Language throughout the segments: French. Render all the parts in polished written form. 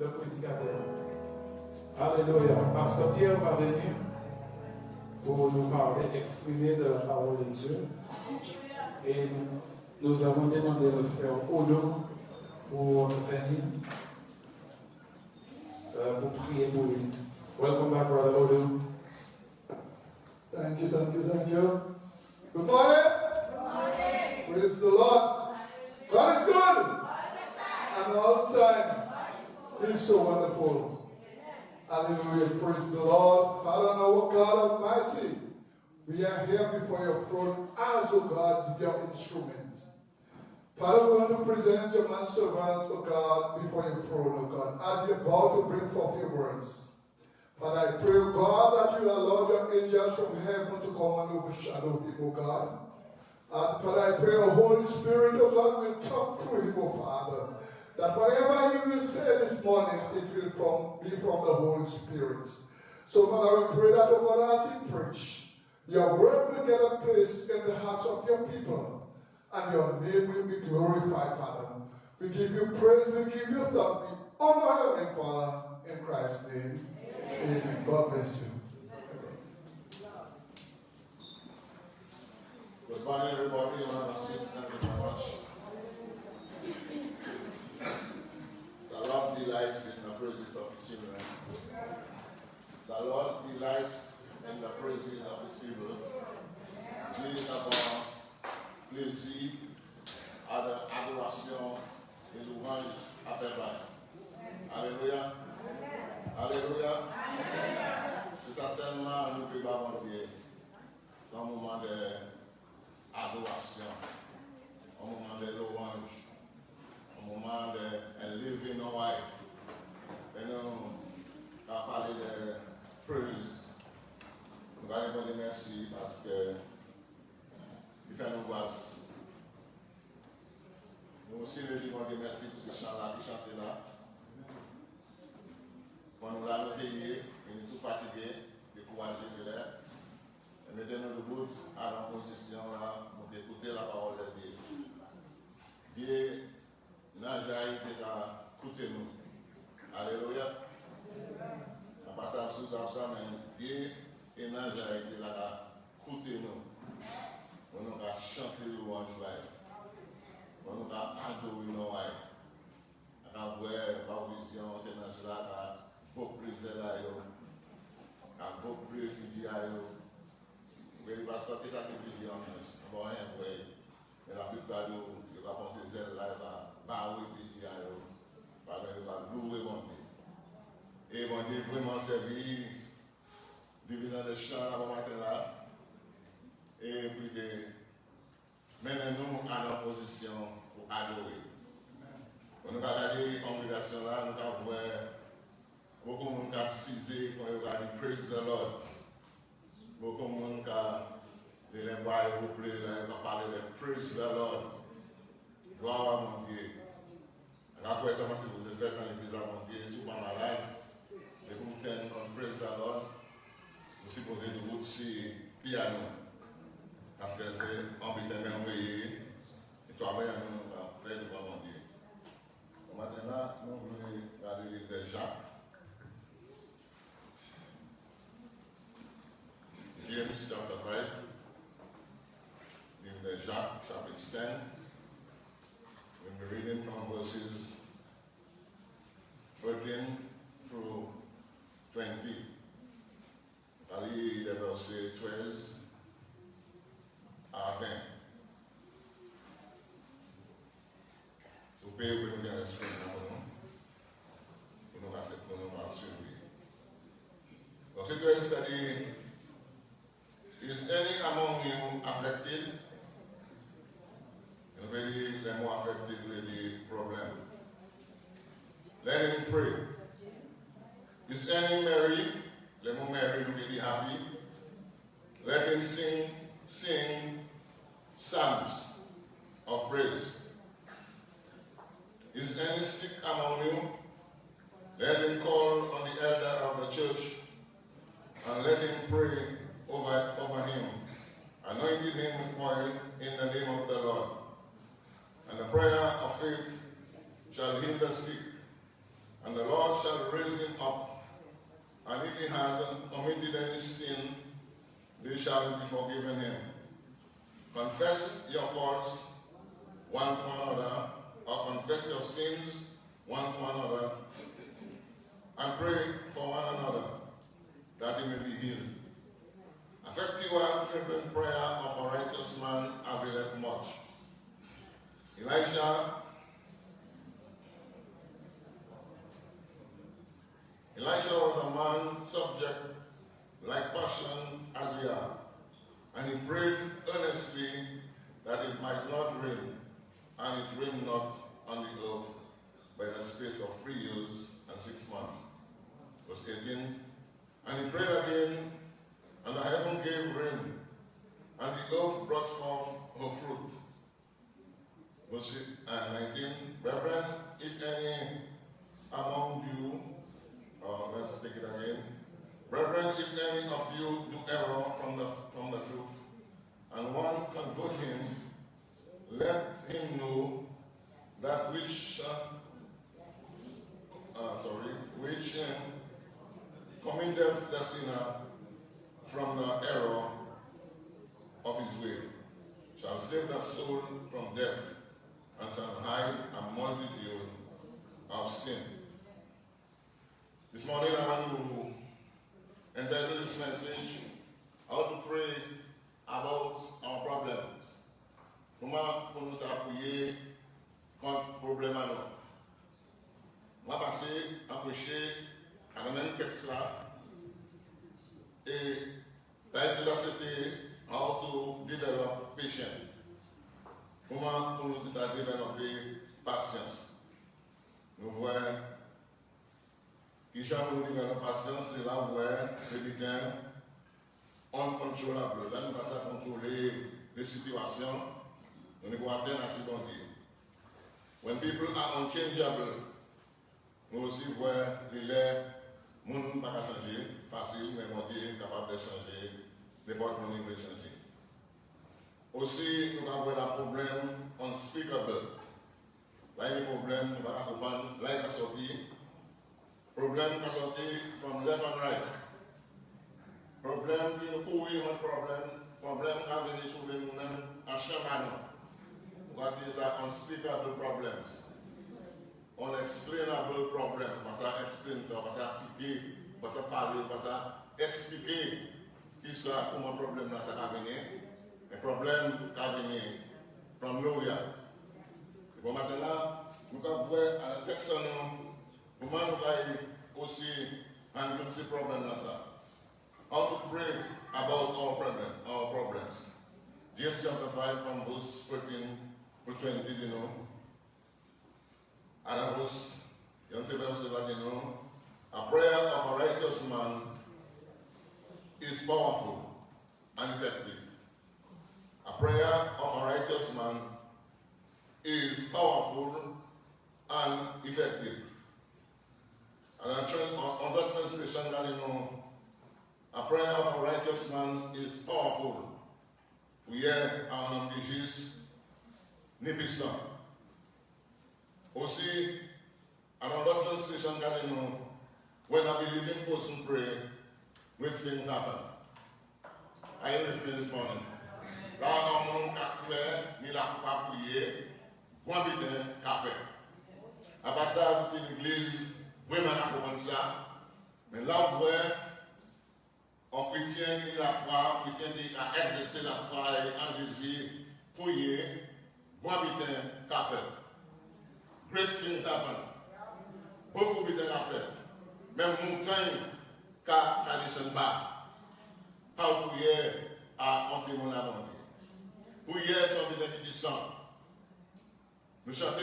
le prédicateur. Alléluia. Pasteur Pierre va venir pour nous parler, exprimer de la parole de Dieu. Et nous avons demandé le frère Odo pour venir, pour prier pour lui. Welcome back, Brother Odo. Thank you. Good morning. Good morning. Praise the Lord. God is good. And all the time. He's so wonderful. Hallelujah. Praise the Lord. Father, our God Almighty, we are here before your throne as, O God, your instruments. Father, we want to present your manservant, O God, before your throne, O God, as you're about to bring forth your words. Father, I pray, O God, that you allow your angels from heaven to come and overshadow him, O God. And Father, I pray, O Holy Spirit, O God, will come through him, O Father. That whatever he will say this morning, it will be from the Holy Spirit. So, Father, we pray that, O God, as he preach, your word will get a place in the hearts of your people, and your name will be glorified, Father. We give you praise, we give you thanks, we honor your name, Father, in Christ's name. Amen. God bless you. Good morning, everybody. Thank you very much. The Lord delights in the praises of his children. The Lord delights in the praises of his people. Dieu d'avoir plaisir à l'adoration et louange à faire. Alléluia. Alléluia. C'est ça seulement nous pouvons pas mentir. C'est un moment d'adoration, un moment de louange, un moment de living away. Et nous avons parlé de praise. Nous allons dire merci parce que il fait nous grâce. Nous aussi nous disons merci pour ces chants-là qui chantent là. Quand nous l'avons noté, nous sommes tout fatigués, découragés de l'air. Mettez-nous debout à la position là pour écouter la parole de Dieu. Dieu n'a jamais été là, écoutez-nous. Alléluia. On passe à sous ça, mais Dieu n'a jamais été là, écoutez-nous. On nous a chanté louange, on nous a adoré nous. On a vu la vision, c'est dans cela. Vos prisonniers là, vos réfugiés là, parce que ça qui est plusieurs on va rien pour mais la plupart de nous, ils vont penser celle là, va réfugiés là, va louer mon Dieu. Et mon Dieu vraiment servi, division de chants là, bon matin là, et puis menez-nous à la position pour adorer. On nous a regardé la congrégation là, nous avons vu beaucoup de monde qui a cisé quand il a dit praise the Lord. Beaucoup de monde qui a dit les bois et vous plaît, qui a parlé de praise the Lord. Gloire à mon Dieu. Après ça, si vous le faites dans l'église à mon Dieu, si vous êtes malade, et vous tenez en praise the Lord, vous supposez de vous sur piano. Parce que c'est un petit merveilleux. Et toi, après, nous faire devant mon Dieu. Maintenant, nous voulons regarder le livre de Jacques. James chapter 5, in the Jacques chapter 10, we'll be reading from verses 13 through 20. Ali le verset 13 à 20. Si vous pouvez vous dire la suite pour nous suivre. Verset 13 c'est-à-dire, is any among you afflicted? And really, the more affected with the problem. Let him pray. Is any merry? Let him merry and really happy. Let him sing psalms of praise. Is any sick among you? Let him call on the elder of the church and let him pray over him, anointing him with oil in the name of the Lord. And the prayer of faith shall heal the sick, And the Lord shall raise him up, and if he had committed any sin, they shall be forgiven him. Confess your faults one to another, or confess your sins one to another, and pray for one another, that he may be healed. Effective and fervent prayer of a righteous man availeth much. Elisha was a man subject like passion as we are, and he prayed earnestly that it might not rain, and it rained not on the earth by the space of 3 years and 6 months. Verse 18, and he prayed again, and the heaven gave rain, and the earth brought forth her fruit. Verse 19, brethren, if any among you, let's take it again. Brethren, if any of you do error from the truth, and one convert him, let him know that which committeth the sinner from the error of his way, shall save that soul from death, and shall hide a multitude of sin. This morning I want to entitle this message, How to Pray About Our Problems. Comment pour nous appuyer contre problème à nous. On va passer à prêcher à la même texte là. Et là c'était How to Develop Patience. Comment pour nous développer patience. Nous voyons qui j'aime nous développer patience, c'est là où le butin uncontrollable. Là nous passons à contrôler les situations. When people are unchangeable, nous aussi voyons les gens ne peuvent pas changer, facile, mais on est capable de changer, n'importe comment il peut changer. Aussi, nous avons un problème unspeakable. Là, il y a un problème, nous allons comprendre, là, il y a sorti, problème qui est sorti from left and right. Problème qui nous couvre, notre problème qui a venu sur nous-mêmes à chaque année. What is our unspeakable problems? Unexplainable problems. Parce que explain ça, parce que appliquer, parce que parler, parce que expliquer qui ça, comment le problème là ça va venir. Un problème qui va venir from nowhere. Et bon maintenant, nous allons voir à la texte comment nous allons aussi handler ces problèmes là ça. How to pray about our problems. James chapter 5 from verse 14 to 20, you know. And verse, you know, a prayer of a righteous man is powerful and effective. A prayer of a righteous man is powerful and effective. And on that translation, that you know, a prayer of a righteous man is powerful. We hear un homme de juste n'est puissant. Aussi, another translation that you know, when a believing person pray, great things happen. I heard it this morning. Là, un homme qui a mis la foi prier, bon bitin, café. À part ça, c'est l'église, vraiment à comprendre ça. Mais là, vous voyez, un chrétien qui a la foi, chrétien qui a exercé la foi en Jésus, prier, bon bitin, café. Great things happen. Beaucoup bitin café. Même montagne, qui descend bas. Pas prier à anti-mon abondé. Prier sur bitin qui descend. Nous chantons,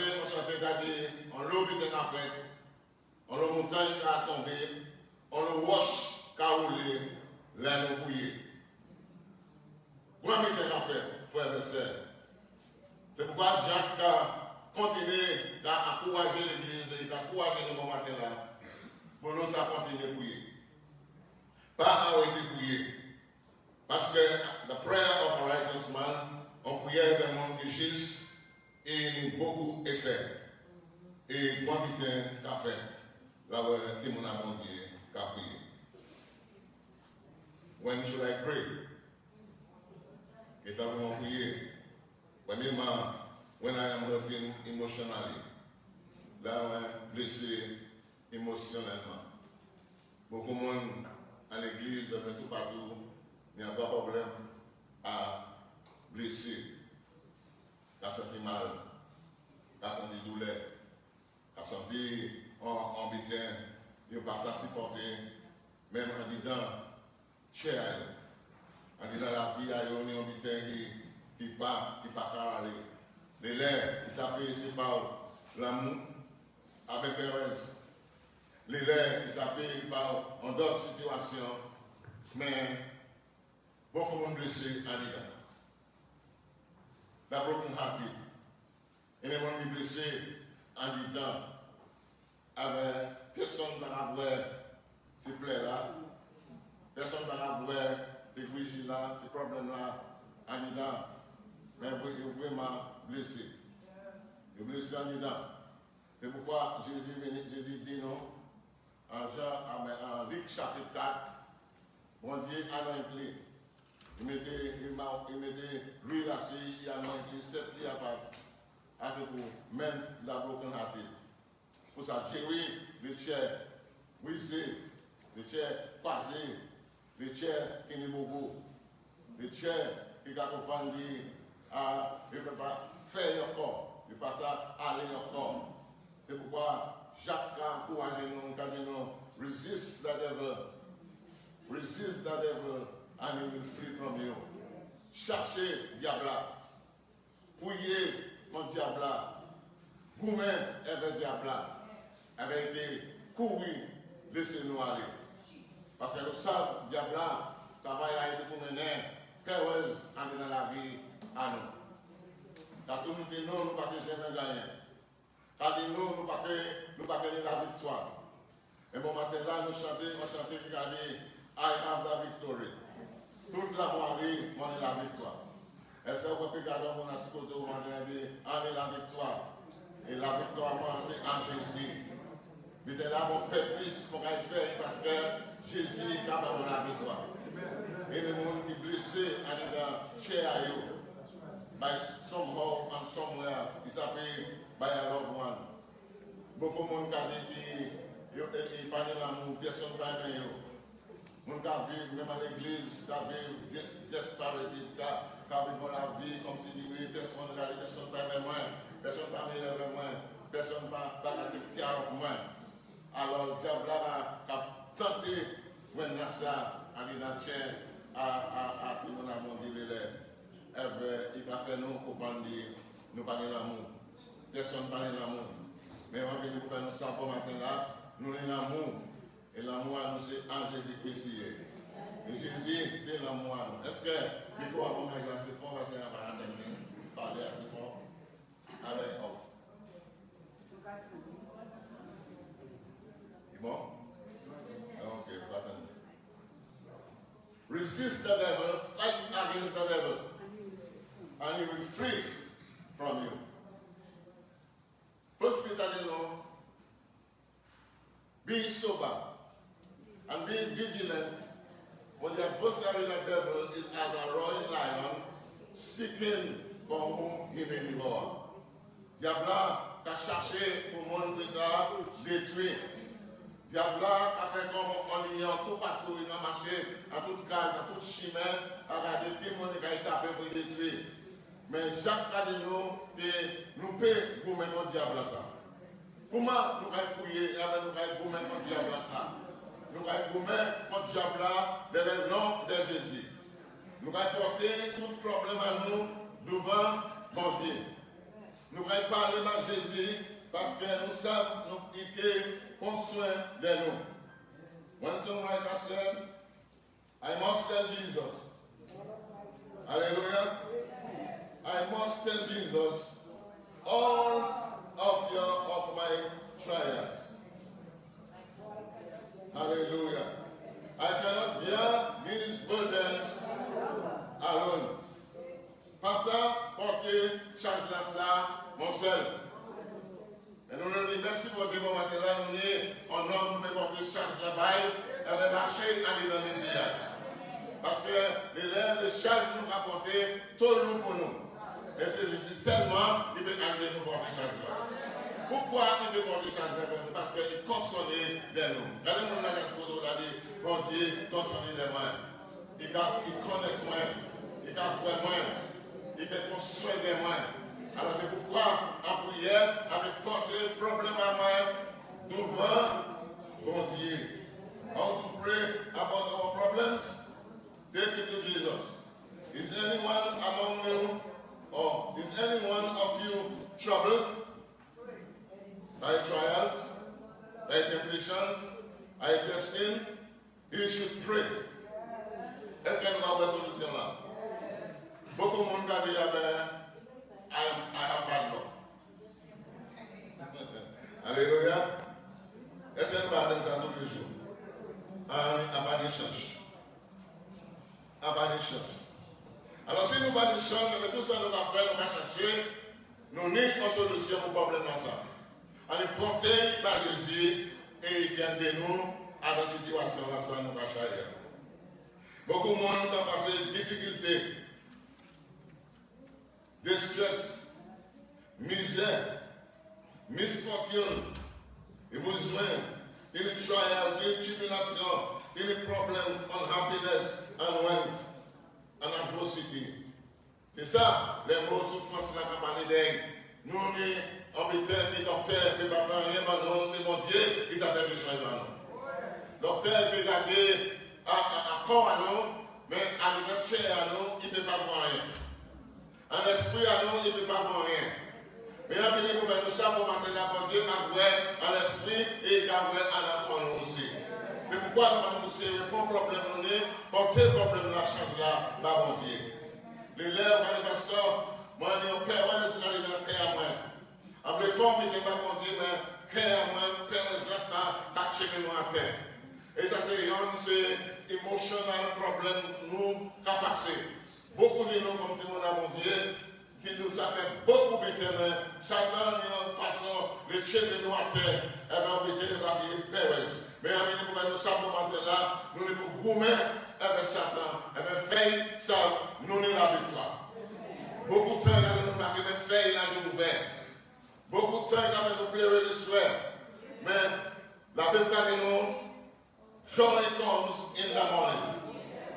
on l'eau bitin café. On le montagne qui a tombé. On le wash qui a roulé. Là, nous prions. Comment mettez en fait, frères et sœurs? C'est pourquoi Jacques a continué à encourager l'église et à encourager le bon matin là. Pour nous, ça continue de prier. Pas arrêter de prier. Parce que the prayer of a righteous man, on prière de monde de juste et beaucoup effet. Et bon matin qu'a fait. là où tout le monde a demandé qu'à prier. When should I pray? Et quand on prie, premièrement, when I am hurting emotionally, là où je suis blessé émotionnellement. Beaucoup de monde à l'église, de tout partout, il n'y a pas de problème à blesser, à sentir mal, à sentir douleur, à sentir en bitin, il n'y a pas ça supporter, même en disant, cher, en disant la vie, il y a un bitin qui part, qui part à aller. Les lèvres, il s'appelle ici par l'amour avec Pérez. Les lèvres, il s'appelle par en d'autres situations, mais beaucoup de monde blessé à l'idée. La broken hearted. Et les gens qui sont blessés en disant, avec personne ne va voir ces plaies-là, personne ne va voir ces crises-là, ces problèmes-là, en disant, mais vous êtes vraiment blessé. Vous êtes blessé en disant. C'est pourquoi Jésus dit non, en Luc chapitre 4, bon Dieu a anointé. Il mettait l'huile là, il a anointé 7 lits à part. C'est pour même la broken hearted. Pour ça, Jésus, les chairs brisées, les chairs croisées, les chairs qui sont beaucoup, les chairs qui comprennent ne peut pas faire encore, ne peut pas aller encore. C'est pourquoi Jacques a encouragé nous, resist the devil. Resist the devil and he will flee from you. Cherchez diable. Priez mon diable. Vous-même avec diable. Avec des courir, laissez-nous aller. Parce que nous savons, diable, travaille à essayer pour mener peureuse dans la vie à nous. Car tout le monde dit non, nous ne pouvons pas jamais gagner. Car dit nous ne pouvons pas gagner la victoire. Et bon matin là, nous chantons qui a dit I have the victory. Toute la moitié, on est la victoire. Est-ce que vous pouvez regarder mon ascote où on dit on est la victoire? Et la victoire, moi, c'est en Jésus. Mais c'est là mon peuple plus pour faire parce que Jésus est capable de la victoire. Et le monde qui est blessé en disant cher à eux. By somehow and somewhere, il s'appelle by a loved one. Beaucoup de monde qui dit qu'il parle de l'amour, personne ne parle de eux. Moun ka vive même à l'église, ka vive disparity, ka vive la vie comme si personne ne regarde, personne ne parle moi, personne ne parle de moi, personne ne parle de care of moi. Alors le diable a tenté when ça a dit la chaîne à Simon a monté les lèvres. Il a fait nous pour nous parler de l'amour. Personne ne parle de l'amour. Mais on vient nous faire nous savoir matin là, nous avons l'amour. Et l'amour à nous, c'est en Jésus-Christ. Et Jésus, c'est l'amour à nous. Est-ce que il faut avoir un assez fort parce qu'on va parler assez fort avec eux? C'est bon? Ok, vous attendez. Resist the devil, fight against the devil, and he will flee from you. First Peter, be sober. And be vigilant, for the adversary of the devil is as a roaring lion, seeking for whom he may devour. Diable a cherché pour mon bizarre détruit. Diable a fait comme on y est tout partout, il a marché, à toute case, à toute chemin, à regarder tout le monde qui a été tapé pour détruire. Mais Jacques a dit nous paie pour mettre le diable à ça. Comment nous allons prier et avec nous allons pour mettre le diable à ça? Nous allons gommer notre diable dans le nom de Jésus. Nous allons porter tout problème à nous devant bon Dieu. Nous allons parler à Jésus parce que nous savons qu'il prend soin de nous. When songwriter said, I must tell Jesus. Hallelujah. I must tell Jesus all of my trials. Hallelujah. I cannot bear these burdens alone. Pas ça, porter charge là ça, mon seul. Et nous nous disons merci pour Dieu, mon matin là, nous sommes en homme porter tout le monde pour nous. Et c'est seulement il peut aller nous porter changement. Pourquoi il veut porter changement? Parce qu'il consomme de nous. Regardez-moi la gaspille, il a dit, bon Dieu, consomme de moi. Il connaît moi, il a vu moi, il fait construire de moi. Alors c'est pourquoi, en prière, avec porter problème à moi, nous voulons, bon Dieu. How to pray about our problems? Take it to Jesus. Is anyone among you, or is anyone of you troubled by trials, by temptations, by testing? You should pray. Est-ce qu'il y a une solution là? Beaucoup de monde a dit, I have bad luck. Alléluia. Est-ce qu'il y a une ça tous les jours? À pas de change. À pas de change. Alors si nous pas de change, tout ça nous va faire, nous va chercher, nous n'avons une solution pour le problème dans ça. On est porté par Jésus et il vient de nous à la situation là, ça nous va chercher. Beaucoup de monde ont passé des difficultés, distress, misère, misfortune, et besoin. Till trial, till tribulation, till problem, unhappiness, unrest, and adversity. C'est ça, les mots souffrance là qu'on parle d'elle. Nous, on médecin, les docteurs, ne peuvent pas faire rien, mais non, c'est mon Dieu, ils savent des choses là. Docteur peut garder à corps à nous, mais à notre chair à nous, il ne peut pas voir rien. À l'esprit à nous, il ne peut pas voir rien. Mais il y a des gens qui nous ça pour maintenant pour Dieu, à l'esprit et à la croix aussi. C'est pourquoi nous allons nous servir pour problème, porter le problème de la chance là, par mon Dieu. Les lèvres, les pasteurs, moi, je dis, Père, c'est aller dans le cœur à moi. Après, les formes, ils ne pas pour Dieu, mais cœur à moi, Père, c'est là, ça, caché nous à terre. Et ça, c'est emotional problème, nous, qu'à passer. Beaucoup de nous, comme tout le monde a mon Dieu, qui nous a fait beaucoup de terrain, Satan, de façon, les chefs de nous à terre, et bien, on peut dire, mais amis, nous pouvons nous savoir là, nous ne pouvons gommer avec Satan, et bien, faire ça, nous avons la victoire. Beaucoup de temps, il y a nous qui même faire la journée ouverte. Beaucoup de temps, il y a nous pleurer le soir. Mais la Bible dit nous, joy comes in the morning.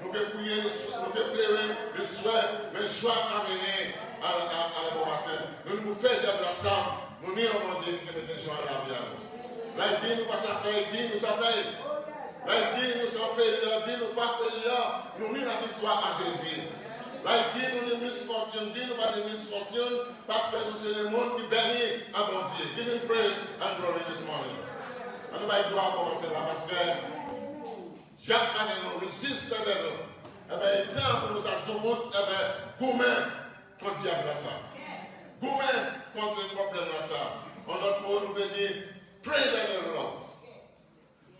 Nous pouvons prier le soir, nous pouvons pleurer le soir, mais joie va venir à la bon matin. Nous nous faisons de ça, nous n'y avons pas dit que nous sommes à la vie. Là, il dit nous pas ça fait, il dit nous ça fait. Là, il dit nous ça fait, il dit nous pas fait, nous n'y la victoire à Jésus. Là, il dit nous les misfortunes, dit nous pas de misfortunes, parce que nous sommes le monde qui bénit à mon Dieu. Give him praise and glory this morning. On ne va pas y croire commencer là, parce que Jacques a dit nous résiste le devil. Eh bien, il est temps pour nous à tout bout, eh bien, comment contre le diable là ça? Comment contre ce problème là ça? En d'autres mots, nous veut dire, pray that the Lord.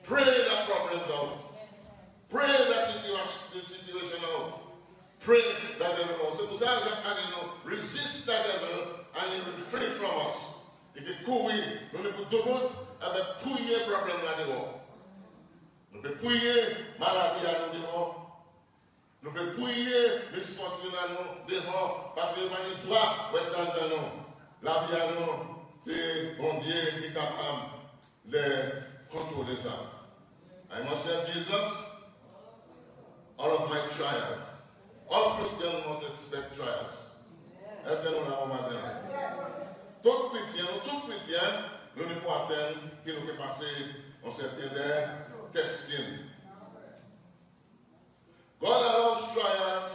Pray that problem out. Pray that situation out. Pray that the Lord. C'est pour ça que Jacques a dit nous, resist the devil and he will be free from us. Il dit, courir, nous ne pouvons tout le monde, avec prier le problème là dehors. Nous pouvons prier maladie à nous dehors. Nous pouvons prier misfortune à nous dehors, parce que nous avons le droit de nous. La vie à nous, c'est mon Dieu qui est capable de contrôler ça. I must say, Jesus, all of my trials. All Christians must expect trials. Est-ce que nous l'avons dit? Tout chrétien, nous ne pouvons atteindre que nous pouvons passer en certains testing. God allows trials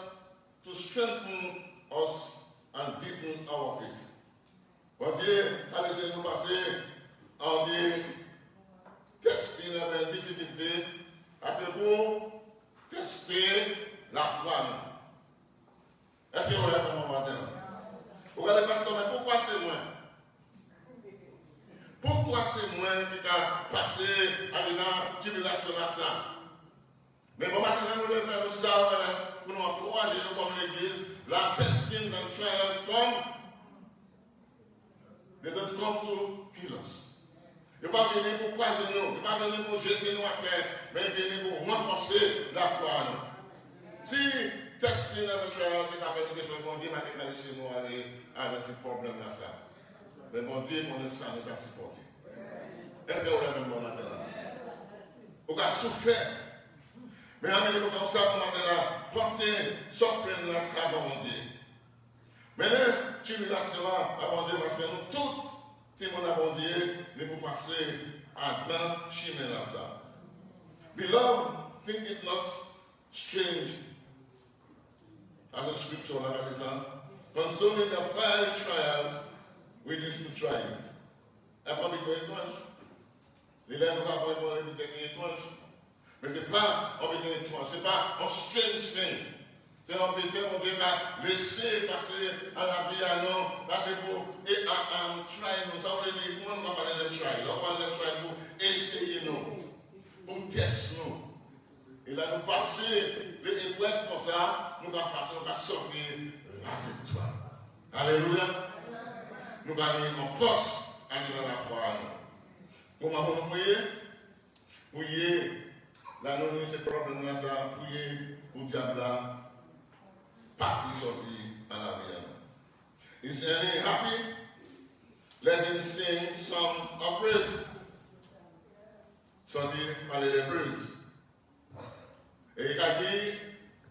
to strengthen us and deepen our faith. Bon Dieu a laissé nous passer en des testing avec difficulté, c'est pour tester la foi. Est-ce que vous avez vraiment matin? Vous regardez pasteur, mais pourquoi c'est moi? Pourquoi c'est moi qui a passé à la tribulation à ça? Mais bon matin, nous devons faire ça pour nous encourager nous comme l'église. La testing and trials come. They don't come to kill us. Il ne pas venir pour croiser nous, il ne pas venir pour jeter nous à terre, mais il venir pour renforcer la foi à nous. Si tester notre trial, tu as fait quelque chose, bon Dieu m'a dit, laissez nous aller avec ce problème-là, ça. Mais bon Dieu, on est ça, nous a supporté. Est-ce que vous avez même bon matin là? On a souffert. Mais amis, nous faisons ça pour maintenant, porter, souffrir dans ça, bon Dieu. Maintenant, tribulation, bon Dieu, parce que nous tous, si mon bon Dieu, nous pouvons passer à dans chemin là ça. Beloved, think it not strange, as the scripture like this, concerning the fiery trials which is to try you. Elle prend des étranges. Les lèvres ne vont pas prendre des étranges. Mais ce n'est pas un bété étrange, ce n'est pas un strange thing. C'est un bété qu'on doit laisser passer à la vie à nous, parce que pour try nous, ça veut dire, comment on va parler de try? On va parler de try pour essayer nous, pour tester nous. Et là, nous passer les épreuves comme ça, nous allons passer, nous allons sortir la victoire. Alléluia. Nous gagnons en force à nous dans la foi à nous. Comment nous prier, là, nous avons ce problème-là, ça, prier au diable là, partir sortir à la vie à nous. Is any happy? Let him sing songs of praise. Sortir par les lépreuses. Et il a dit,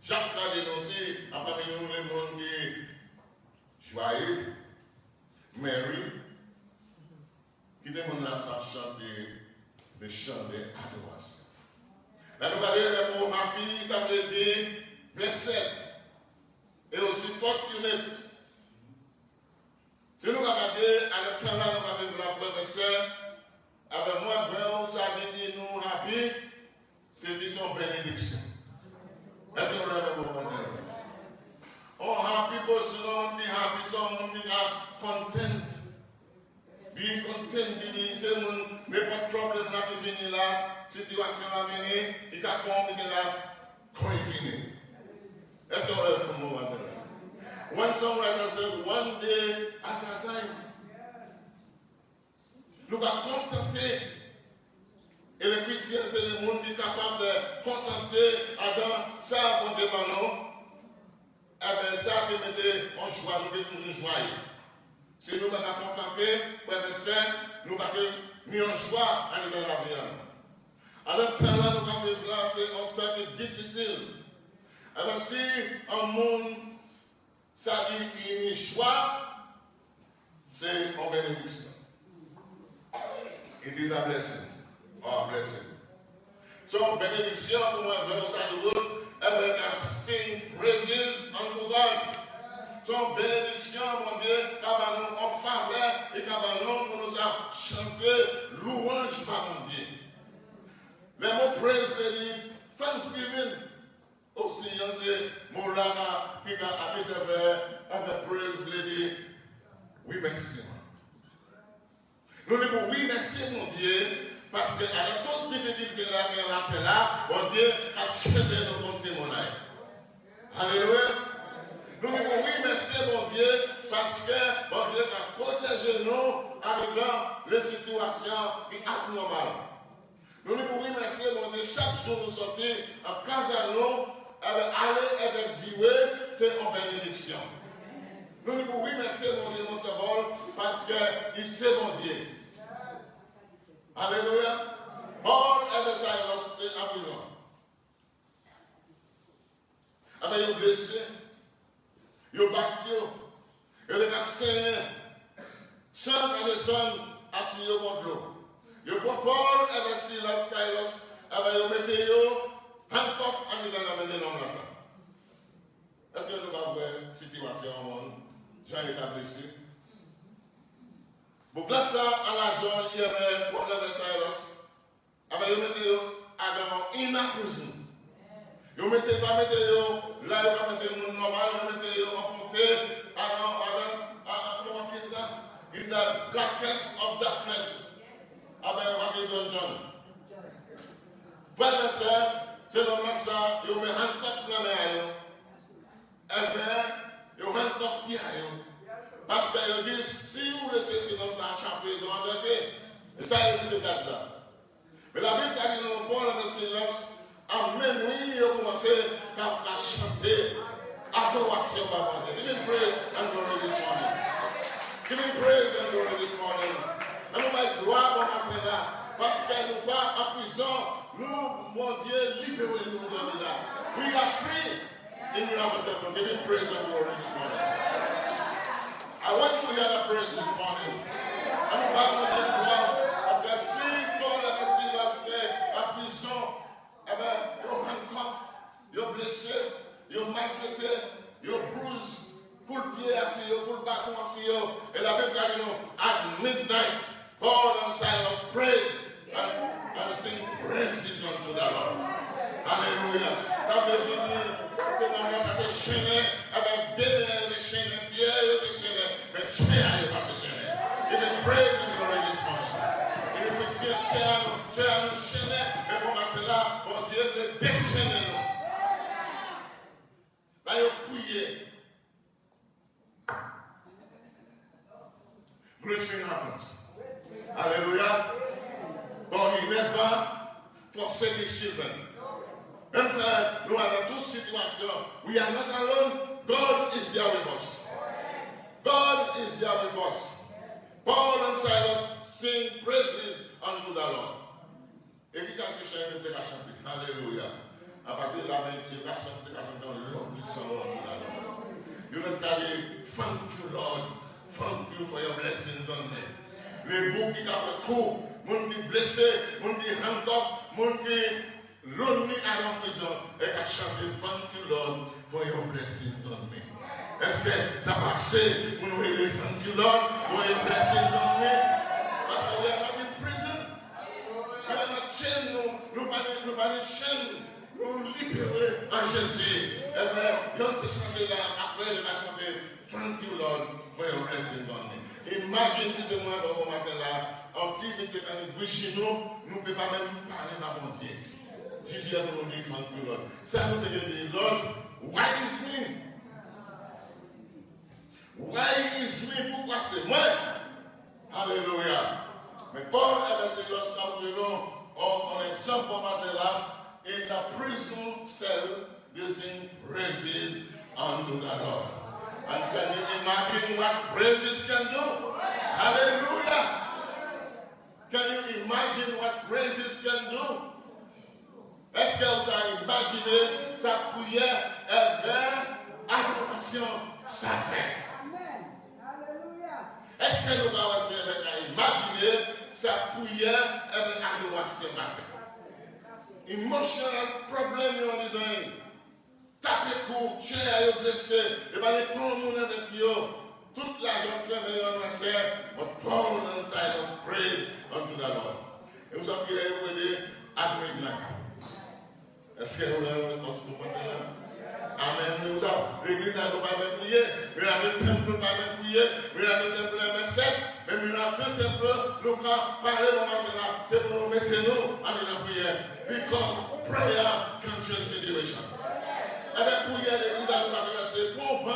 Jacques a dénoncé, après nous, le monde qui joyeux, Mary, qui demande là ça chanter le chant de l'adoration. Là, nous allons le mot happy, ça veut dire blessed, et aussi fortunate. Si nous regardons à le temps là, nous avons la frère et sœur, avec moi, vraiment, ça dit nous happy, c'est dit son bénédiction. Est-ce que vous avez le mot oh, happy person, be happy, someone be content. Be content, c'est n'importe quel problème là qui vient là, situation là venir, il a compris là, quand il vient. Est-ce que vous avez le mot One songwriter said, one day at a time. Nous allons contenter. Et les chrétiens, c'est le monde qui est capable de contenter Adam, ça, bon Dieu, non. Avec ça, qui mettait en joie, nous devons toujours joyeux. Si nous allons contenter, frères et sœurs, nous allons mis en joie à dans la vie. Alors, temps là, nous allons vivre là, c'est un temps qui est difficile. Alors, si un monde, ça dit une joie, c'est une bénédiction. It is a blessing. Or a blessing. So, benediction, pour moi, vers ça de l'autre, elle va sing praises unto God. So, bénédiction, mon Dieu, qu'à nous en faveur et qu'à nous pour nous chanter louange par mon Dieu. Les mots praise, veut dire thanksgiving. Aussi, c'est Moulana qui a habité avec praise, veut dire oui, merci. Nous disons oui, merci, mon Dieu. Parce qu'à la toute difficulté là, bon Dieu a tué nos bons témoignages. Alléluia. Nous disons oui, merci mon Dieu, parce que bon Dieu a protégé nous dans les situations abnormales. Nous disons oui, merci mon Dieu, chaque jour nous sortons en casa à nous, aller avec vivre, c'est en bénédiction. Nous disons oui, merci mon Dieu, mon sauveur, parce qu'il sait mon Dieu. Alléluia. Paul et Silas étaient en prison. Avec les blessés, ils battu, ils les saigné. Sans et les sons assis au bord de l'eau. Ils prennent Paul et Silas, avec les météos, handcuffs en dans la main de l'homme là. Est-ce que nous avons une situation au monde? Jean est blessé. Pour place ça, à la journée, il y avait Paul et Silas. Avec les météos, in a prison. Ils ne mettaient pas météo, là, ils ne mettaient pas normal, ils mettaient enfoncé, comment on dit ça? In the blackness of darkness. Avec John. Voilà ça, c'est dans ça, ils mettent handcuffs dans les mains. Et bien, ils mettent handcuffs bien. Parce qu'ils disent, si vous laissez ces hommes dans la prison, en danger. Et ça, ils disent, c'est là. Mais la Bible a dit, non, Paul et Silas, à minuit, ils ont commencé à chanter force your Bible. Give him praise and glory this morning. Give him praise and glory this morning. Et nous allons gloire au matin là. Parce que nous pas en prison. Nous, mon Dieu, libérez nous de là. We are free in your temple. Give him praise and glory this morning. I want you to hear the praise this morning. Et nous allons dire gloire. Parce que si Paul avait si resté en prison, eh bien, you're handcuffed, you're blessé, you're maltraité, you're bruised. Pour le pied assis, pour le bâton assis, et la Bible dit at midnight, Paul and Silas prayed and sing praises unto the Lord. Alléluia. Ça veut dire que dans la chaîne, avec des chaînes, pierres des chaînes, mais tu n'es pas des chaînes. Give him praise and glory this morning. Il veut dire tu as nous chaîne, mais pour maintenant, bon Dieu, de déchaîner nous. Là, il a prié. Great thing happens. Hallelujah. But he never forsake his children. Même nous avons toute situation. We are not alone. God is there with us. God is there with us. Paul and Silas sing praises unto the Lord. Et dit quand tu chantes, tu vas chanter. Hallelujah. À partir de là, il va chanter, le song unto the Lord. You don't thank you, Lord. Thank you for your blessings on me. Les boucs qui ont court, mon qui blessé, mon qui handcuff, mon qui l'onni à la prison, et à chanter thank you, Lord, for your blessings on me. Est-ce que ça passe pour nous dire thank you, Lord, for your blessings on me? Parce que we are not in prison. We are not chained, nous pas les chaînes, nous libérer en Jésus. Et bien, on se chanter là, après de la chanter thank you, Lord, for your blessings on me. Imagine si c'est moi au matin là, en petit petit en Guichino, nous ne pouvons pas même parler dans mon Dieu. Jésus a nous dit thank you, Lord. Ça nous dit, Lord, why is me? Why is me? Pourquoi c'est moi? Alléluia. Mais Paul avait dit lorsqu'on nous on exemple au matin là, in the prison cell, they sing praises unto the Lord. And can you imagine what praises can do? Hallelujah! Can you imagine what praises can do? Est-ce que vous avez imaginé sa prière vers adoration, ça fait? Amen. Hallelujah. Est-ce que nous avons imaginer sa prière vers adoration, ça fait? Emotional problem, you know, taper coup, tuer à blessé, et bien les prendre mon avec eux, toute la jeune frère et la sœur, but Paul and Silas prayed unto the Lord. Et vous avez dit, at midnight. Est-ce que vous avez reconnu pour moi? Amen. Nous avons l'église n'a pas prié, mais le temple n'a pas prié, mais le temple n'a pas fait, mais le temple nous a parlé de maintenant, c'est pour nous mettre nous en la prière. Because prayer can change situation. Avec prière, l'église a traversé pour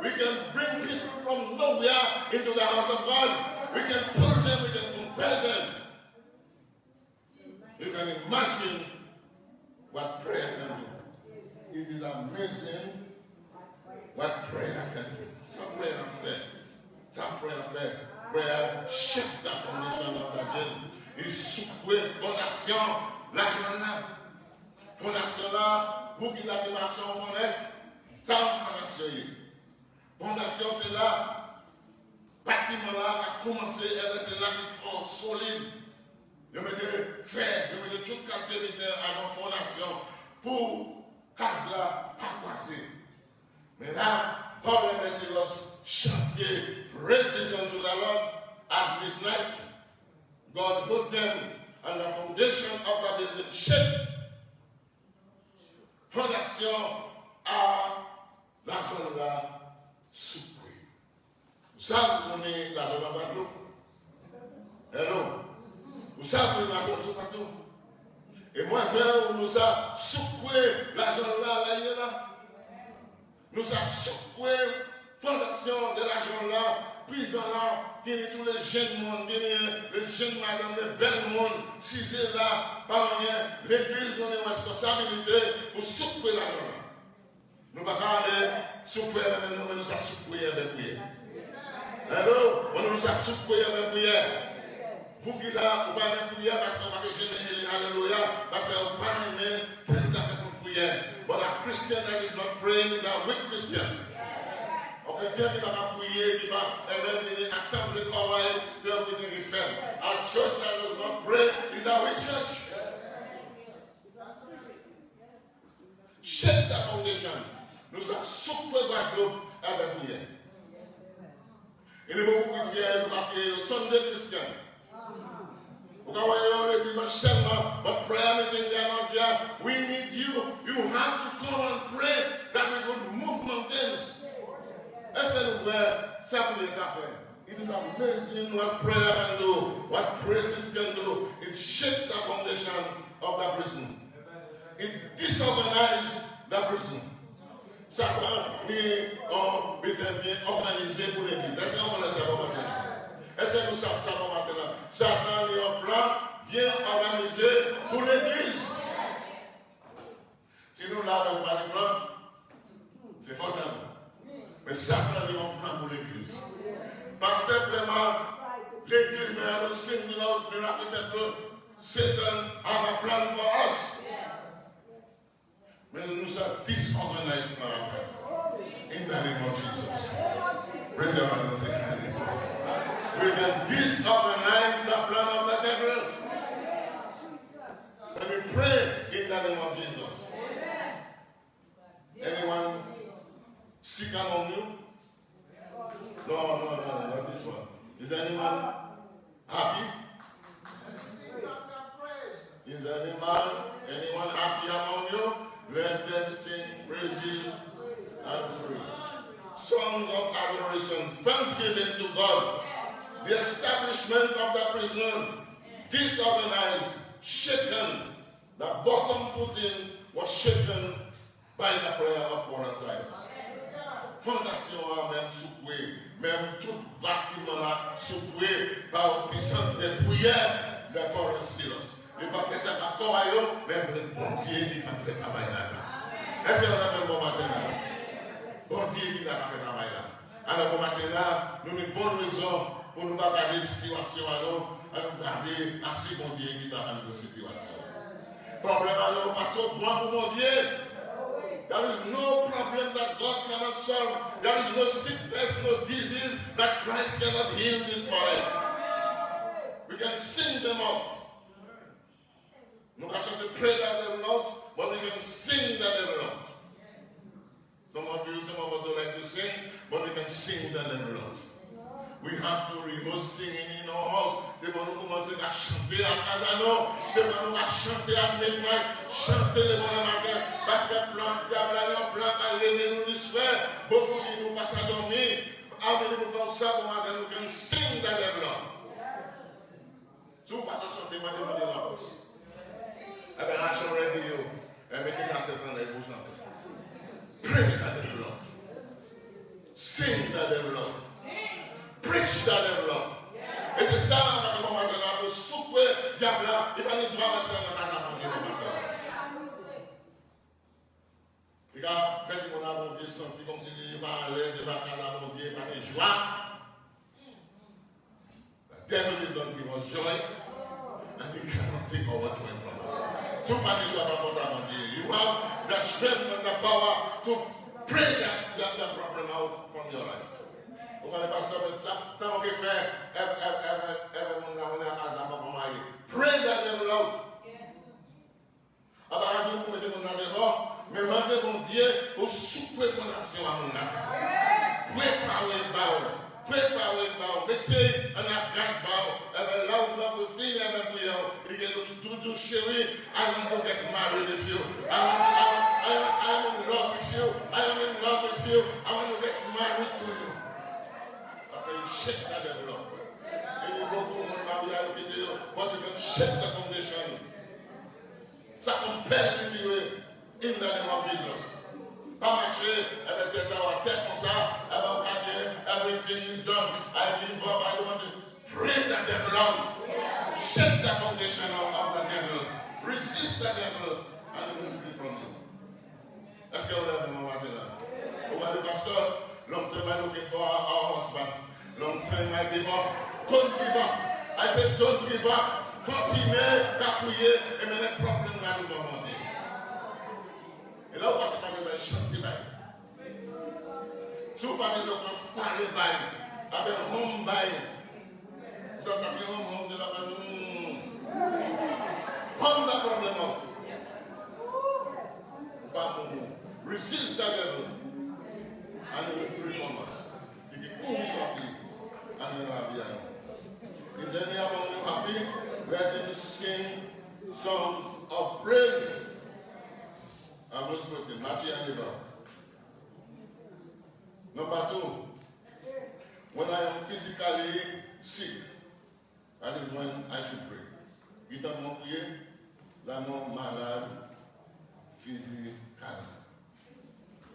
we can bring people from nowhere into the house of God. We can pull them, we can compel them. You can imagine what prayer can do. It is amazing what prayer can do. Some prayer affair. Some prayer affair. Prayer shake the foundation of the jail. Il secoue fondation la journée. Fondation là, pour qu'il a des marchands honnêtes, ça fondation. Fondation c'est là. Bâtiment là a commencé, et c'est là qu'il faut solide. Je me dis faire, je me dis toute qualité à nos fondations pour case là à croiser. Mais là, Paul and Silas chantaient praises unto the Lord at midnight. God put them on the foundation of the building shape. Fondation à la zone là souffrée. Vous savez qu'on est la zone à Guadeloupe? Hello? Vous savez qu'on est la zone partout? Et moi, frère, nous a secoué la zone là, nous a secoué fondation de la zone là, prison là, qui est tous les jeunes monde, les jeunes madame, les belles monde, si c'est là, par rien, l'église nous a une responsabilité pour secouer la zone là. Nous ne pouvons pas aller sous prière, nous nous sommes sous prière avec prière. Alors, on nous sommes sous prière avec prière. Vous qui là, vous parlez de prière parce qu'on va générer, alléluia, parce que vous parlez de prière. But a Christian that is not praying is a weak Christian. Un chrétien qui va prier, qui va venir assembler, travailler, c'est un petit qui fait. A church that does not pray is a weak church. Shake the foundation. Nous sommes super Guadeloupe avec prière. Il y a beaucoup de chrétiens qui sont Sunday Christians. Vous voyez, on dit seulement, but prayer meeting there not there. We need you. You have to come and pray that we would move mountains. Est-ce que nous voyons ça pour les affaires? It is amazing what prayer can do, what praises can do. It shakes the foundation of the prison. It disorganizes the prison. Satan est bien organisé pour l'église. Est-ce qu'on connaît ça pour maintenant? Est-ce que nous savons ça pour maintenant? Satan est un plan bien organisé pour l'église. Si nous n'avons pas de plan, c'est fatal. Mais Satan est un plan pour l'église. Pas simplement l'église, mais le signe de l'architecture, Satan a un plan pour us. Mais nous sommes disorganisés dans la salle. In the name of Jesus. Praise the Lord and say hallelujah. We can disorganize the plan of the devil. When we pray in the name of Jesus. Anyone sick among you? No, not this one. Is anyone happy? Is anyone happy among you? Let them sing praises and glory. Songs of adoration, thanksgiving to God. The establishment of the prison, disorganized, shaken. The bottom footing was shaken by the prayer of Paul and Silas. Fondation a même secoué, même tout bâtiment a secoué par la puissance des prières de Paul et Silas. Il va faire ça par corps, même le bon Dieu qui va faire travail là. Est-ce que vous avez un bon matin là? Bon Dieu qui va faire travail là. Alors, bon matin là, nous avons une bonne raison pour nous regarder la situation à nous regarder assez bon Dieu qui s'arrange de la situation. Problème à nous, pas trop bon pour mon Dieu. There is no problem that God cannot solve. There is no sickness, no disease that Christ cannot heal this morning. We can sing them up. We can pray that they will not, but we can sing that they will not. Some of us don't like to sing, but we can sing that they will not. We have to remove singing in our house. C'est pour nous commencer à chanter à Casano. C'est pour nous à chanter à midnight. Chanter le bon matin. Parce que le plan diable a un plan à lever nous du soir. Beaucoup qui nous passent à dormir. Avant de nous faire ça, pour matin, nous can sing that they will not. Si vous passez à chanter, moi, demandez la poche. Eh bien, I shall ready you. Et mettez la septembre dans les bouches. Pray that they will not. Sing that they will not. Preach that they will not. Et c'est ça, on va commencer à nous souper, diable, il va nous droit rester dans la manger le matin. Regarde, quand on a mon Dieu senti comme si il va à l'aise, il va à la mon Dieu, il va de joie. The devil did not give us joy, and he cannot take our joy from us. So, pas de joie pour la mon Dieu. You have the strength and the power to pray that problem out from your life. Vous ne pas ça, ça va faire. Pray that they will out. Alors, vous mettez mon nom, mais demandez mon Dieu pour souper mon action à mon nation. Préparez le mettez un agate là où vous finissez avec vous, il est tout chéri. I want to get married with you. I am in love with you. I am in love with you. I want to get married to you. You shake that devil up. And you go to one video, but you can shake the foundation. Ça compelle vivre in the name of Jesus. Pas marcher avec tes tête comme ça, everything is done. I give up, I don't want to pray the devil out. Shake the foundation of the devil. Resist the devil and he will flee from you. Est-ce que vous avez un moment là? On va le passer. pastor, long time I'm looking for our husband. Long time I give up. Don't give up. I said, don't give up. Continuez d'appuyer et mener le problème là nous demander. Et là, on va se parler de chantier. Si vous parlez de parler avec mon bail, ça fait un moment, c'est là que prendre le problème. Pas mon resist the devil and he will free from us. Il dit, pour nous sortir, and we will have the Is there anyone who happy? Let them sing songs of praise. I'm just quoting Matthew and River. Number 2, when I am physically sick, that is when I should pray. Il t'a montré la non malade physique.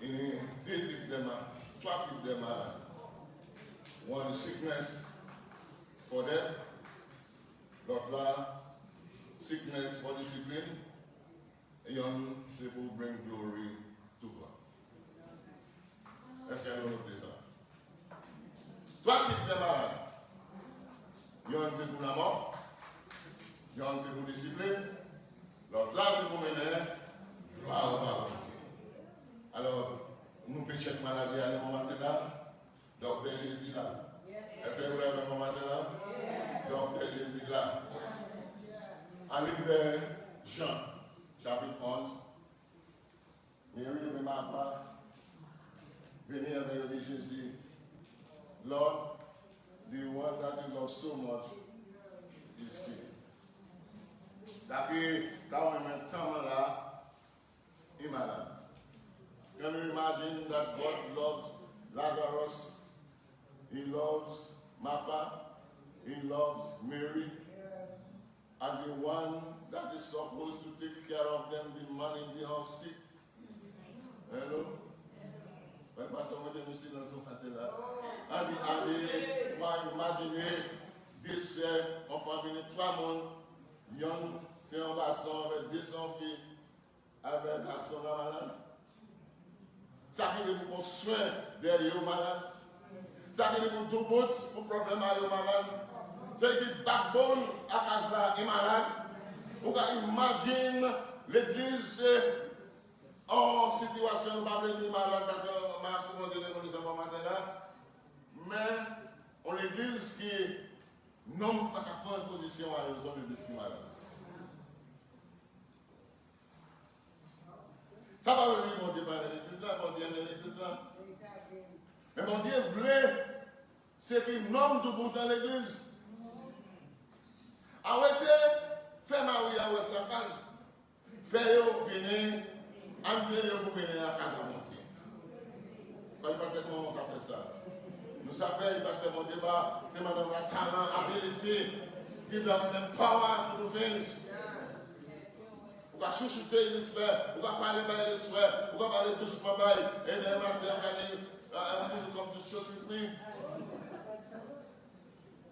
Il y a 2 types de malades, 3 types de malades. One is sickness for death, l'autre là, sickness for discipline, et young people bring glory to God. Est-ce qu'elle a noté ça? 3 types de malades. Young c'est pour la mort, young c'est pour discipline, l'autre là c'est pour mener. Alors, nous péchons de maladie à ce moment-là, docteur Jésus là. Est-ce que vous avez un moment là? Docteur Jésus là. À livre Jean, chapitre 11. Mary et Martha, venez avec le Jésus. Lord, the one that is of so much is sick. D'après, quand on met temps là, il est malade. Can you imagine that God loves Lazarus? He loves Martha. He loves Mary. And the one that is supposed to take care of them, the man in the house sick. Hello? When Pastor Mote nous silence nous matin là. And imaginez this en famille, 3 mondes, young, c'est un garçon avec 200 filles, avec un garçon malade. Ça qui est pour qu'on soigne derrière les malades. Ça qui est pour tout le monde, pour problème à les malades. C'est qui backbone à Kasla est malade. Vous pouvez imaginer l'église en situation de pas venir malade parce que ma seconde nous disons pas matin là. Mais on l'église qui non pas qu'à prendre position à la raison de l'église qui est malade. Ça va venir, mon Dieu, par l'église là, mon Dieu, l'église là. Mais mon Dieu voulait, c'est qu'il nomme tout bout dans l'église. Arrêtez, fais Marie à Western Cage. Fais-le venir, amenez-le pour venir à casa, mon Dieu. Parce que comment ça fait ça? Nous savons parce que mon Dieu, c'est madame la talent, ability, give them power to do things. Vous pouvez chuchoter l'esprit, vous pouvez parler par l'esprit, vous pouvez parler doucement par et le matin, you come to church with me.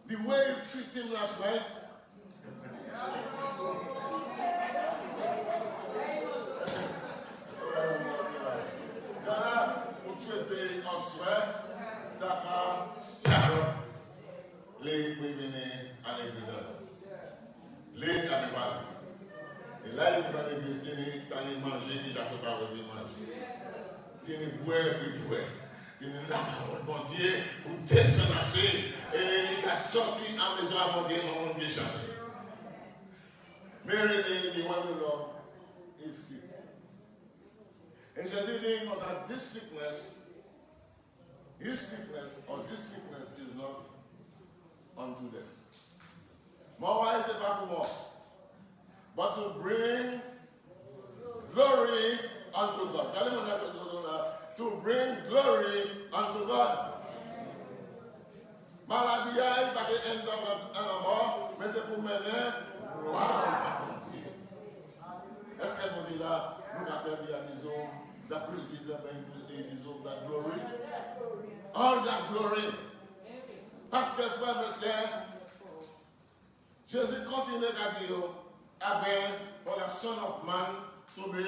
The way you treat him last night. Quand vous traitez en soin, ça va start les prévenir à l'église. Les animaux. Et là, il va l'église, il va manger, il va préparer le manger. Il va boire, il va boire. Il va la parole, mon Dieu, pour descendre et il a sorti à la maison avant de mon Dieu changer. Mary, the one who loved, is sick. And Jesus dit, because of this sickness, his sickness or this sickness is not unto death. More wise about more. But to bring glory unto God. To bring glory unto God. Maladie, il va end up à la mort, mais c'est pour mener gloire à Dieu. Est-ce qu'elle vous dit là, nous avons servi à des hommes, la précision des hommes, la glory? All that glory. Parce que frère et sœur, Jésus continue à dire, for the Son of Man to be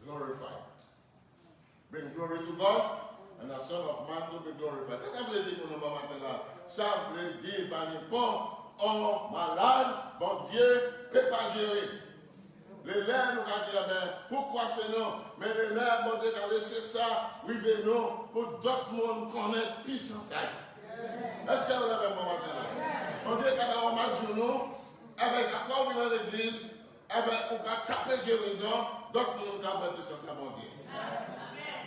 glorified. bring glory to God, and the Son of Man to be glorified. C'est ça que je dis pour nous matin là. Ça veut dire par n'importe oh malade, bon Dieu, peut pas gérer. Les lèvres nous ont dit, pourquoi c'est non? Mais les lèvres, bon Dieu, quand laissé ça, oui, mais non, pour d'autres monde connaître puissance. Est-ce que vous avez un moment là? Bon Dieu, quand on marche sur nous, avec la forme dans l'église, avec on va taper guérison, d'autres monde ont fait puissance à bon Dieu.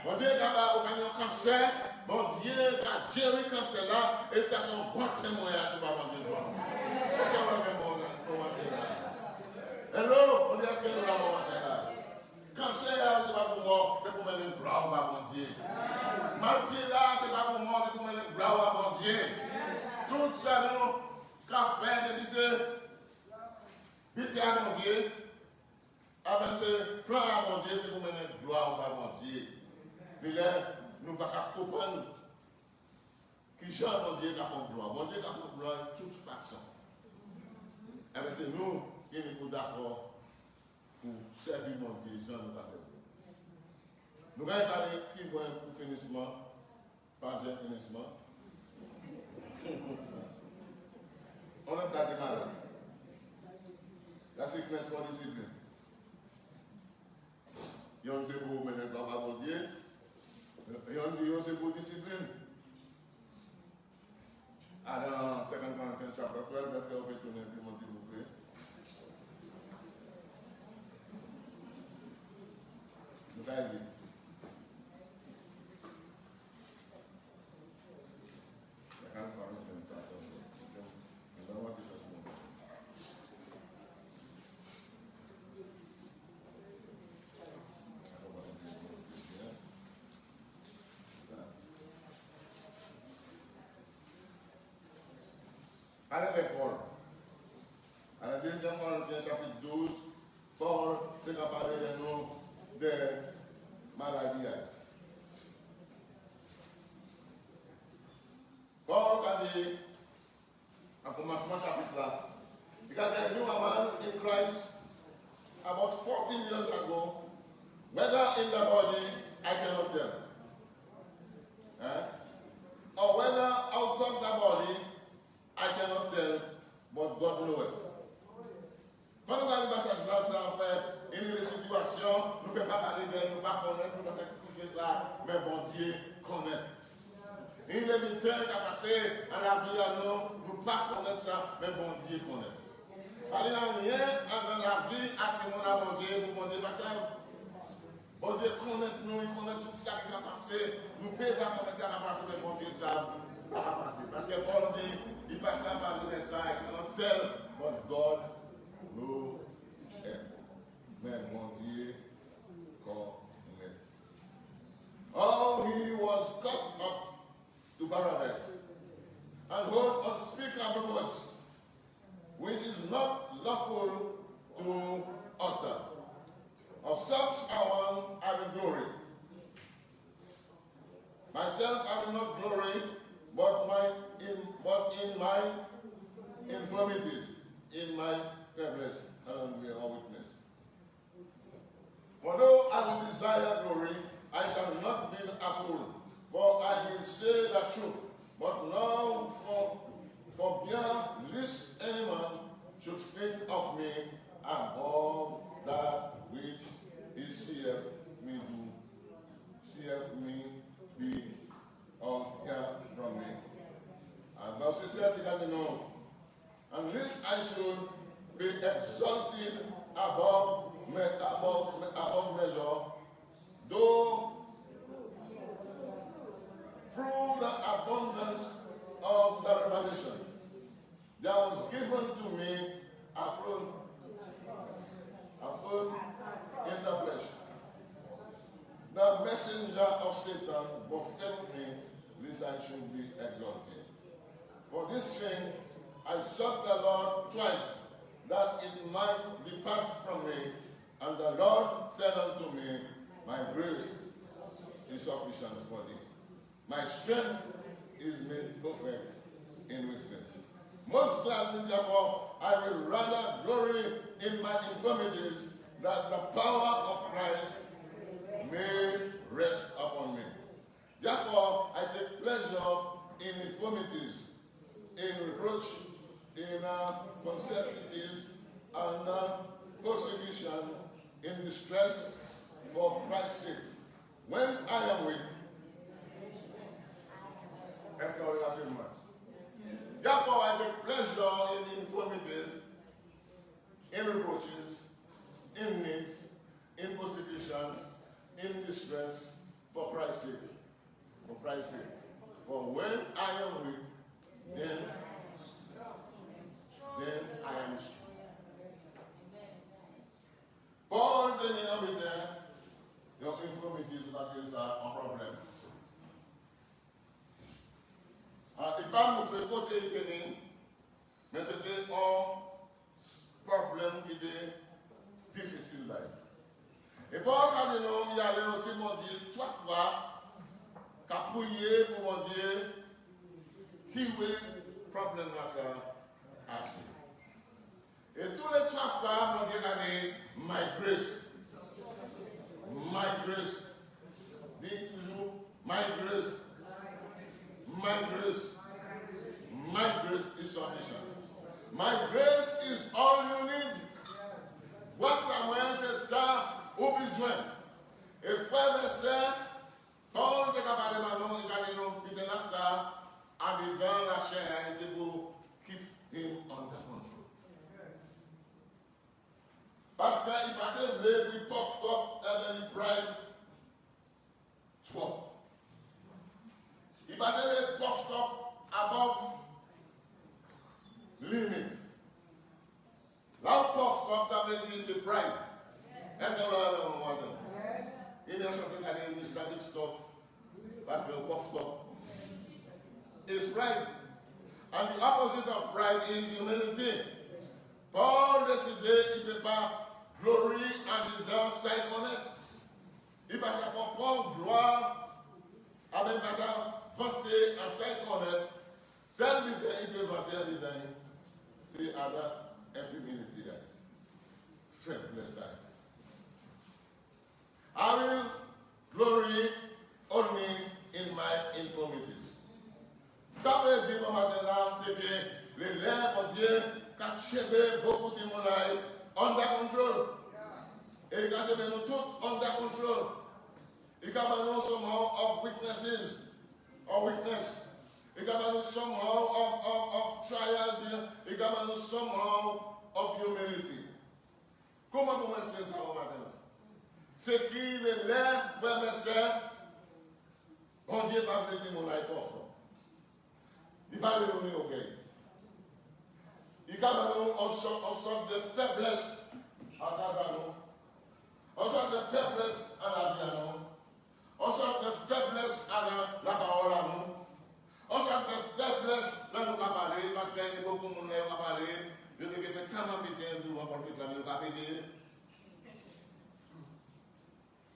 Bon Dieu, quand on a un cancer, bon Dieu, quand Dieu est cancer là, et ça c'est un bon témoignage sur bon Dieu. Est-ce que vous avez un moment là? Hello, on dit est-ce que nous avons un matin là? Cancer, c'est pas pour moi, c'est pour mettre le bras à bon Dieu. Mal pied là, c'est pas pour moi, c'est pour mettre le bras à bon Dieu. Tout ça, nous, qu'a fait, depuis ce pitié à mon Dieu, après ce plan à mon Dieu, c'est pour mettre le bras à mon Dieu. Mais là, nous ne pouvons pas comprendre qui Jean, mon Dieu, a pour gloire. Mon Dieu a pour gloire de toute façon. Et bien, c'est nous qui sommes d'accord pour servir mon Dieu, Jean nous a servi. Nous allons parler qui voit pour finissement, pas de finissement. On a placé malade. La sickness pour discipline. Il y a un c'est pour mener le à mon Dieu. Il y a un c'est pour discipline. Alors, 2 Corinthiens chapitre 12, parce que vous pouvez tourner plus mon s'il vous plaît. Nous allons vite. Avec Paul. À la 2 Corinthiens chapitre 12, Paul s'est parlé de nous des maladies. Paul a dit, en commencement chapitre là, he got a new man in Christ about 14 years ago, whether in the body, I cannot tell. Or whether out of the body, I cannot tell, but God knoweth. Quand nous allons dans cette place, en fait, une situation, nous ne pouvons pas parler de nous, pas connaître, nous ne pouvons pas s'expliquer ça, mais bon Dieu connaît. Une émission qui a passé à la vie à nous, nous ne pouvons pas connaître ça, mais bon Dieu connaît. Parce qu'il n'y a rien dans la vie à qui on a bon Dieu, nous bon Dieu pas ça. Bon Dieu connaît nous, il connaît tout ça qui a passé. Nous ne pouvons pas connaître ça qui a passé, mais bon Dieu ça va passer. Parce que Paul dit, il passe par le dessin, I cannot tell, but God knows it. Mais mon Dieu connaît. Oh, he was caught up to paradise and heard unspeakable words, which is not lawful to utter. Of such a one I will glory. Myself I will not glory, but in my infirmities, in my feebleness, and we are witness. For though I will desire glory, I shall not be a fool, for I will say the truth. But now for bien lest any man should think of me above that which he seeth me do, seeth me be, or hear from me. And thus he said, no, unless I should be exalted above measure, though through the abundance of the revelation, there was given to me a throne in the flesh. The messenger of Satan buffeted me, lest I should be exalted. For this thing I sought the Lord twice, that it might depart from me. And the Lord said unto me, my grace is sufficient for thee. My strength is made perfect in weakness. Most gladly, therefore, I will rather glory in my infirmities, that the power of Christ may rest upon me. Therefore, I take pleasure in infirmities, in reproach, in necessities, and persecution, in distress, for Christ's sake. When I am weak, that's not what I feel much. Therefore, I take pleasure in infirmities, in reproaches, in needs, in persecution, in distress, for Christ's sake. For Christ's sake. For when I am weak, then I am strong. Paul tenait en médecin, donc infirmities ou laquelle ça un problème. Et pas montrer côté il tenait, mais c'était un problème qui était difficile là. Et Paul a dit non, il allait au témoin dire 3 fois. Qu'a prié pour mon Dieu, tirer problème là ça assez. Et tous les 3 fois, mon Dieu a dit, my grace. My grace. Dis toujours, my grace. My grace. My grace is sufficient. My grace is all you need. Voici à moi, c'est ça au besoin. Et frère et sœurs, Paul te capable de maman, il a dit non, il était là ça, en dedans la chair, et c'est pour keep him under control. Parce qu'il partait blé, il puffed up, and then he pride trop. Il partait puffed up above limit. Là où puffed up, ça veut dire c'est pride. Est-ce que vous avez un moment? Il y a something that is Islamic stuff. That's the puffed up. It's pride. And the opposite of pride is humility. Paul décidait, il ne peut pas glory and dans 5 honnêtes. Il passe à prendre gloire, avec pas vanter à 5 honnêtes. Celle il peut vanter à l'idée. C'est à la infimité. Faiblesse. I will glory only in my infirmities. Ça veut dire, maintenant, c'est que les lèvres de Dieu, quand chébé beaucoup de monde under control. Et quand chébé nous tous under control. Il y a somehow of weaknesses, or weakness. Il y a somehow of trials here. Il y a somehow of humility. Comment vous expliquez ça maintenant? C'est qu'il est là, frère et sœur, bon Dieu va vous dire mon life off. Il va le donner au pays. Il va nous en sorte de faiblesse en Gazano, en sorte de faiblesse à la vie à nous, en sorte de faiblesse à la parole à nous, en sorte de faiblesse là nous avons parlé, parce qu'il y a beaucoup de monde qui a parlé, je ne vais pas tellement bien nous avons parlé de la vie, nous avons parlé.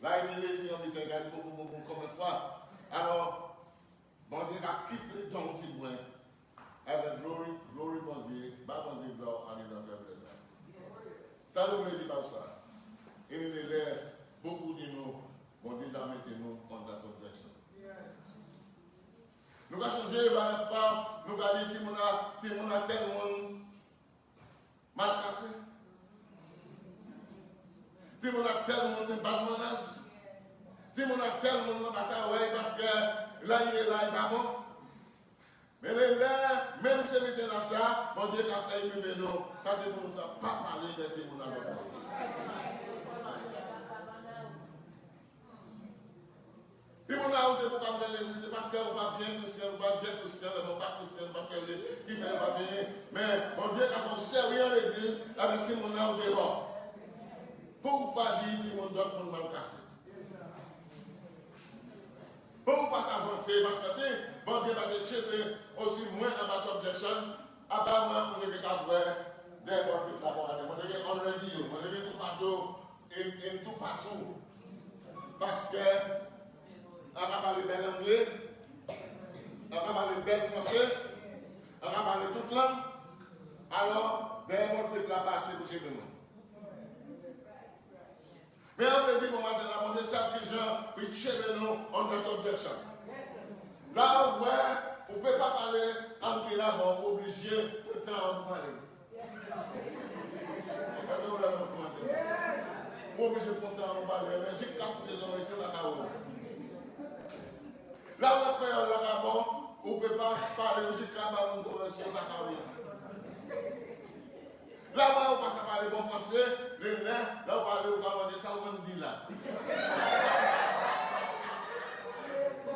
Là, il dit, on dit, regarde comme une fois. Alors, bon Dieu a quitté le temps qui loin. Avec glory, bon Dieu, bon Dieu, gloire, on est dans la faiblesse. Ça nous veut dire pas ça. Il est là, beaucoup de nous, bon Dieu, jamais nous en la subjection. Nous avons changé, nous avons dit, Timon a tellement mal cassé. Timon a tellement de bad manners. Timon a tellement passé parce que là, il est là, il n'est pas bon. Mais là, même si il était là, ça, mon Dieu a fait une nous. Ça, c'est pour nous faire pas parler de Timon à l'autre. Timon a été pour parler de l'église, c'est parce qu'elle va bien Christian, elle va bien Christian, elle va pas Christian, parce qu'il fait pas bien. Mais mon Dieu a fait sérieux à l'église avec Timon a au dehors. Pour pas dire que mon doigt mon mal cassé. Pour pas s'inventer, parce que si bon Dieu va déchirer aussi moins à ma subjection, apparemment, on devait avoir des conflits là-bas. On devait already, on devait tout partout, et tout partout. Parce que, on va parler bel anglais, on va parler bel français, on va parler toute langue, alors, des conflits là-bas, c'est pour chez nous. Mais on peut dire, mon matin, on est selfish gens qui cherchent nous under subjection. Là où on ne peut pas parler en là, on est obligé de temps à parler. On est obligé de temps à parler, mais j'ai capté des hommes ici dans la carrière. Là où on fait la carrière, on ne peut pas parler jusqu'à la carrière. Là où on passe à parler bon français, les nerfs, là où on parle au Canada, ça on même dit là.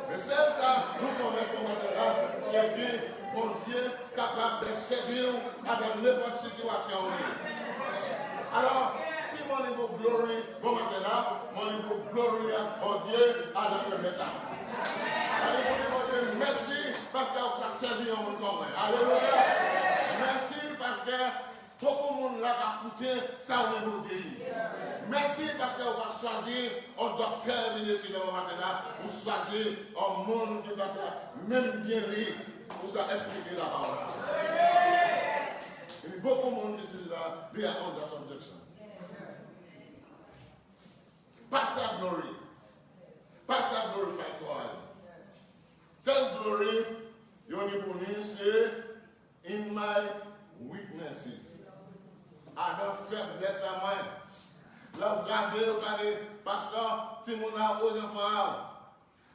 Mais c'est ça, nous connaissons pour maintenant, servir mon Dieu capable de servir à n'importe quelle situation. Alors, si mon niveau glory, bon maintenant, mon niveau glory, mon Dieu, à la faiblesse. Allez, mon Dieu, merci parce que vous avez servi en mon corps. Alléluia. Merci parce que beaucoup de monde là a coûté, ça on nous dit. Merci parce que vous avez choisi un docteur ministre de maintenant, vous choisissez un monde qui passe même bien lire pour ça expliquer la parole. Il y a beaucoup de monde qui sont là, they are under subjection. Pastor glory. Pastor glorify God. Self glory, you only say, in my weaknesses. À la faiblesse à moi. Là, regardez, pasteur, tout le monde a aux enfants.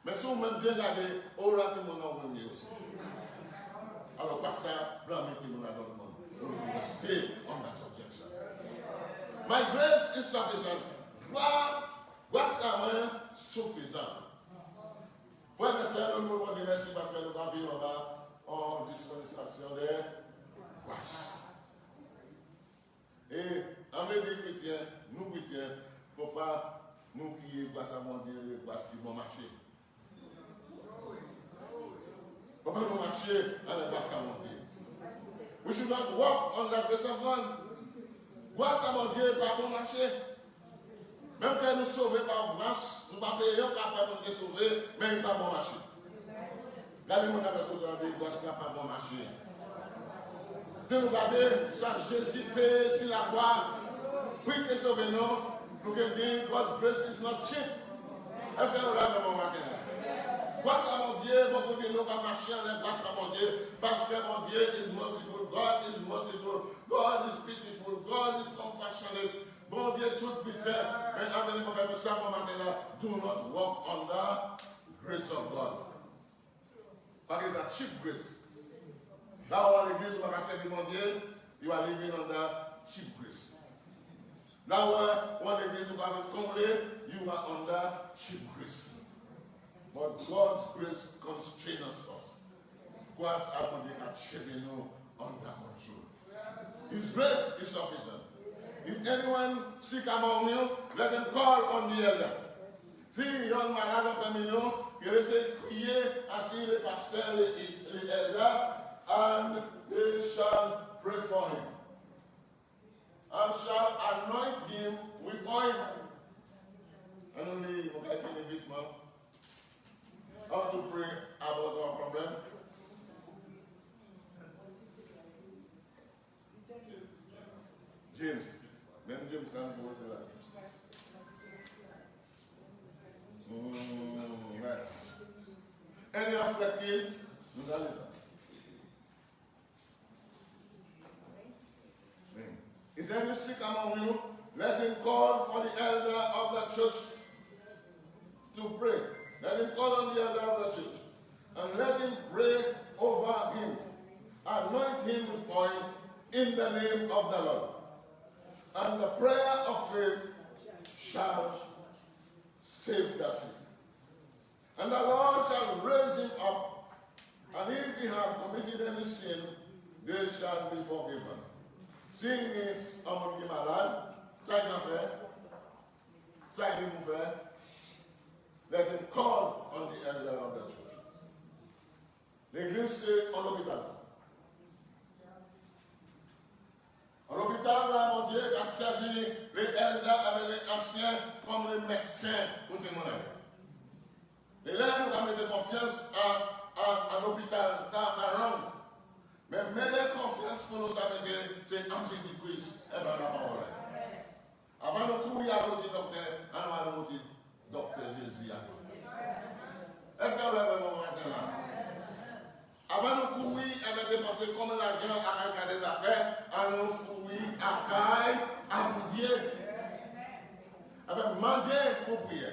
Mais si vous même regardez, oh là, tout le monde a aussi. Alors, pasteur, blâmez tout le monde dans le monde. We stay on that subjection. My grace is sufficient. Grâce à moi, suffisant. Frère et sœurs, nous vous remercions parce que nous avons vu en dispensation de grâce. Et en les chrétiens, nous chrétiens, il ne faut pas nous crier grâce à mon Dieu, grâce qui vont marcher. Il ne faut pas nous marcher à la grâce à mon Dieu. We should not walk on the grace of God. Grâce à mon Dieu, pas bon marcher. Même quand nous sauvons par grâce, nous ne pouvons pas payer après nous sauver, mais il n'y a pas bon marché. Regardez-moi dans la grâce n'a pas bon marché. Si nous regardons, ça Jésus paye sur la croix, puis qu'il sauve nous, nous pouvons dire, God's grace is not cheap. Est-ce que nous l'avons bon matin? Grâce à mon Dieu, beaucoup de nous vont marcher en la grâce à mon Dieu, parce que mon Dieu is merciful, God is merciful, God is pitiful, God is compassionate. Bon Dieu, tout putain, mais amenez pour faire ça pour maintenant, do not walk under grace of God. Parce que c'est a cheap grace. Là où on l'église, où on va servir mon Dieu, you are living under cheap grace. Là où on l'église, où on va combler, you are under cheap grace. But God's grace constrains us. Grâce à mon Dieu, a chevé nous under control. His grace is sufficient. If anyone sick among you, let them call on the elder. Si yon malade parmi nous, il essaie de crier ainsi les pasteurs et les elders, and they shall pray for him, and shall anoint him with oil. And only, we can finish it now. How to pray about our problem? James. Même James quand vous c'est là. Ouais. Et reflecter, nous allons ça. Is there any sick among you? Let him call for the elder of the church to pray. Let him call on the elder of the church. And let him pray over him. Anoint him with oil in the name of the Lord. And the prayer of faith shall save the sick. And the Lord shall raise him up, and if he have committed any sin, they shall be forgiven. Si on est malade, ça il va faire. Ça il va faire. Let him call on the elder of the church. L'église c'est en hôpital. En hôpital, là, mon Dieu, qui a servi les elders avec les anciens comme les médecins pour témoigner. Les lèvres nous ont mis confiance à l'hôpital, ça à Rome. Mais meilleure confiance pour nous, ça veut dire, c'est en Jésus-Christ et dans la parole. Avant de courir à l'autre docteur, on va à l'autre docteur Jésus. pour prier.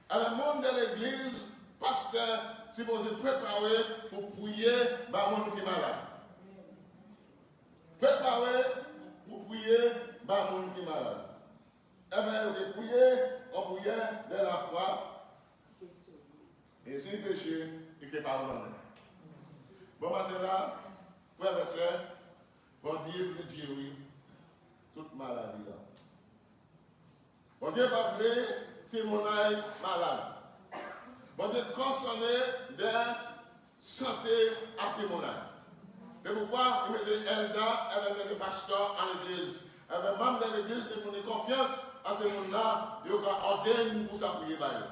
Alors, le monde de l'église, pasteur, supposé préparer pour prier par le monde qui est malade. Préparer pour prier par le monde qui est malade. Eh bien, on prier, on priait de la foi. Et si le péché, il n'est pas vraiment. Bon matin là, frère et soeur, bon Dieu peut guérir toute maladie là. Bon Dieu va appeler Timonaï malade. Bon Dieu concerné de santé à Timonaï. C'est pourquoi il met des elders, il met des pasteurs à l'église. Il met membres de l'église qui ont confiance à ce monde-là, ils ont ordonné pour s'appuyer par eux.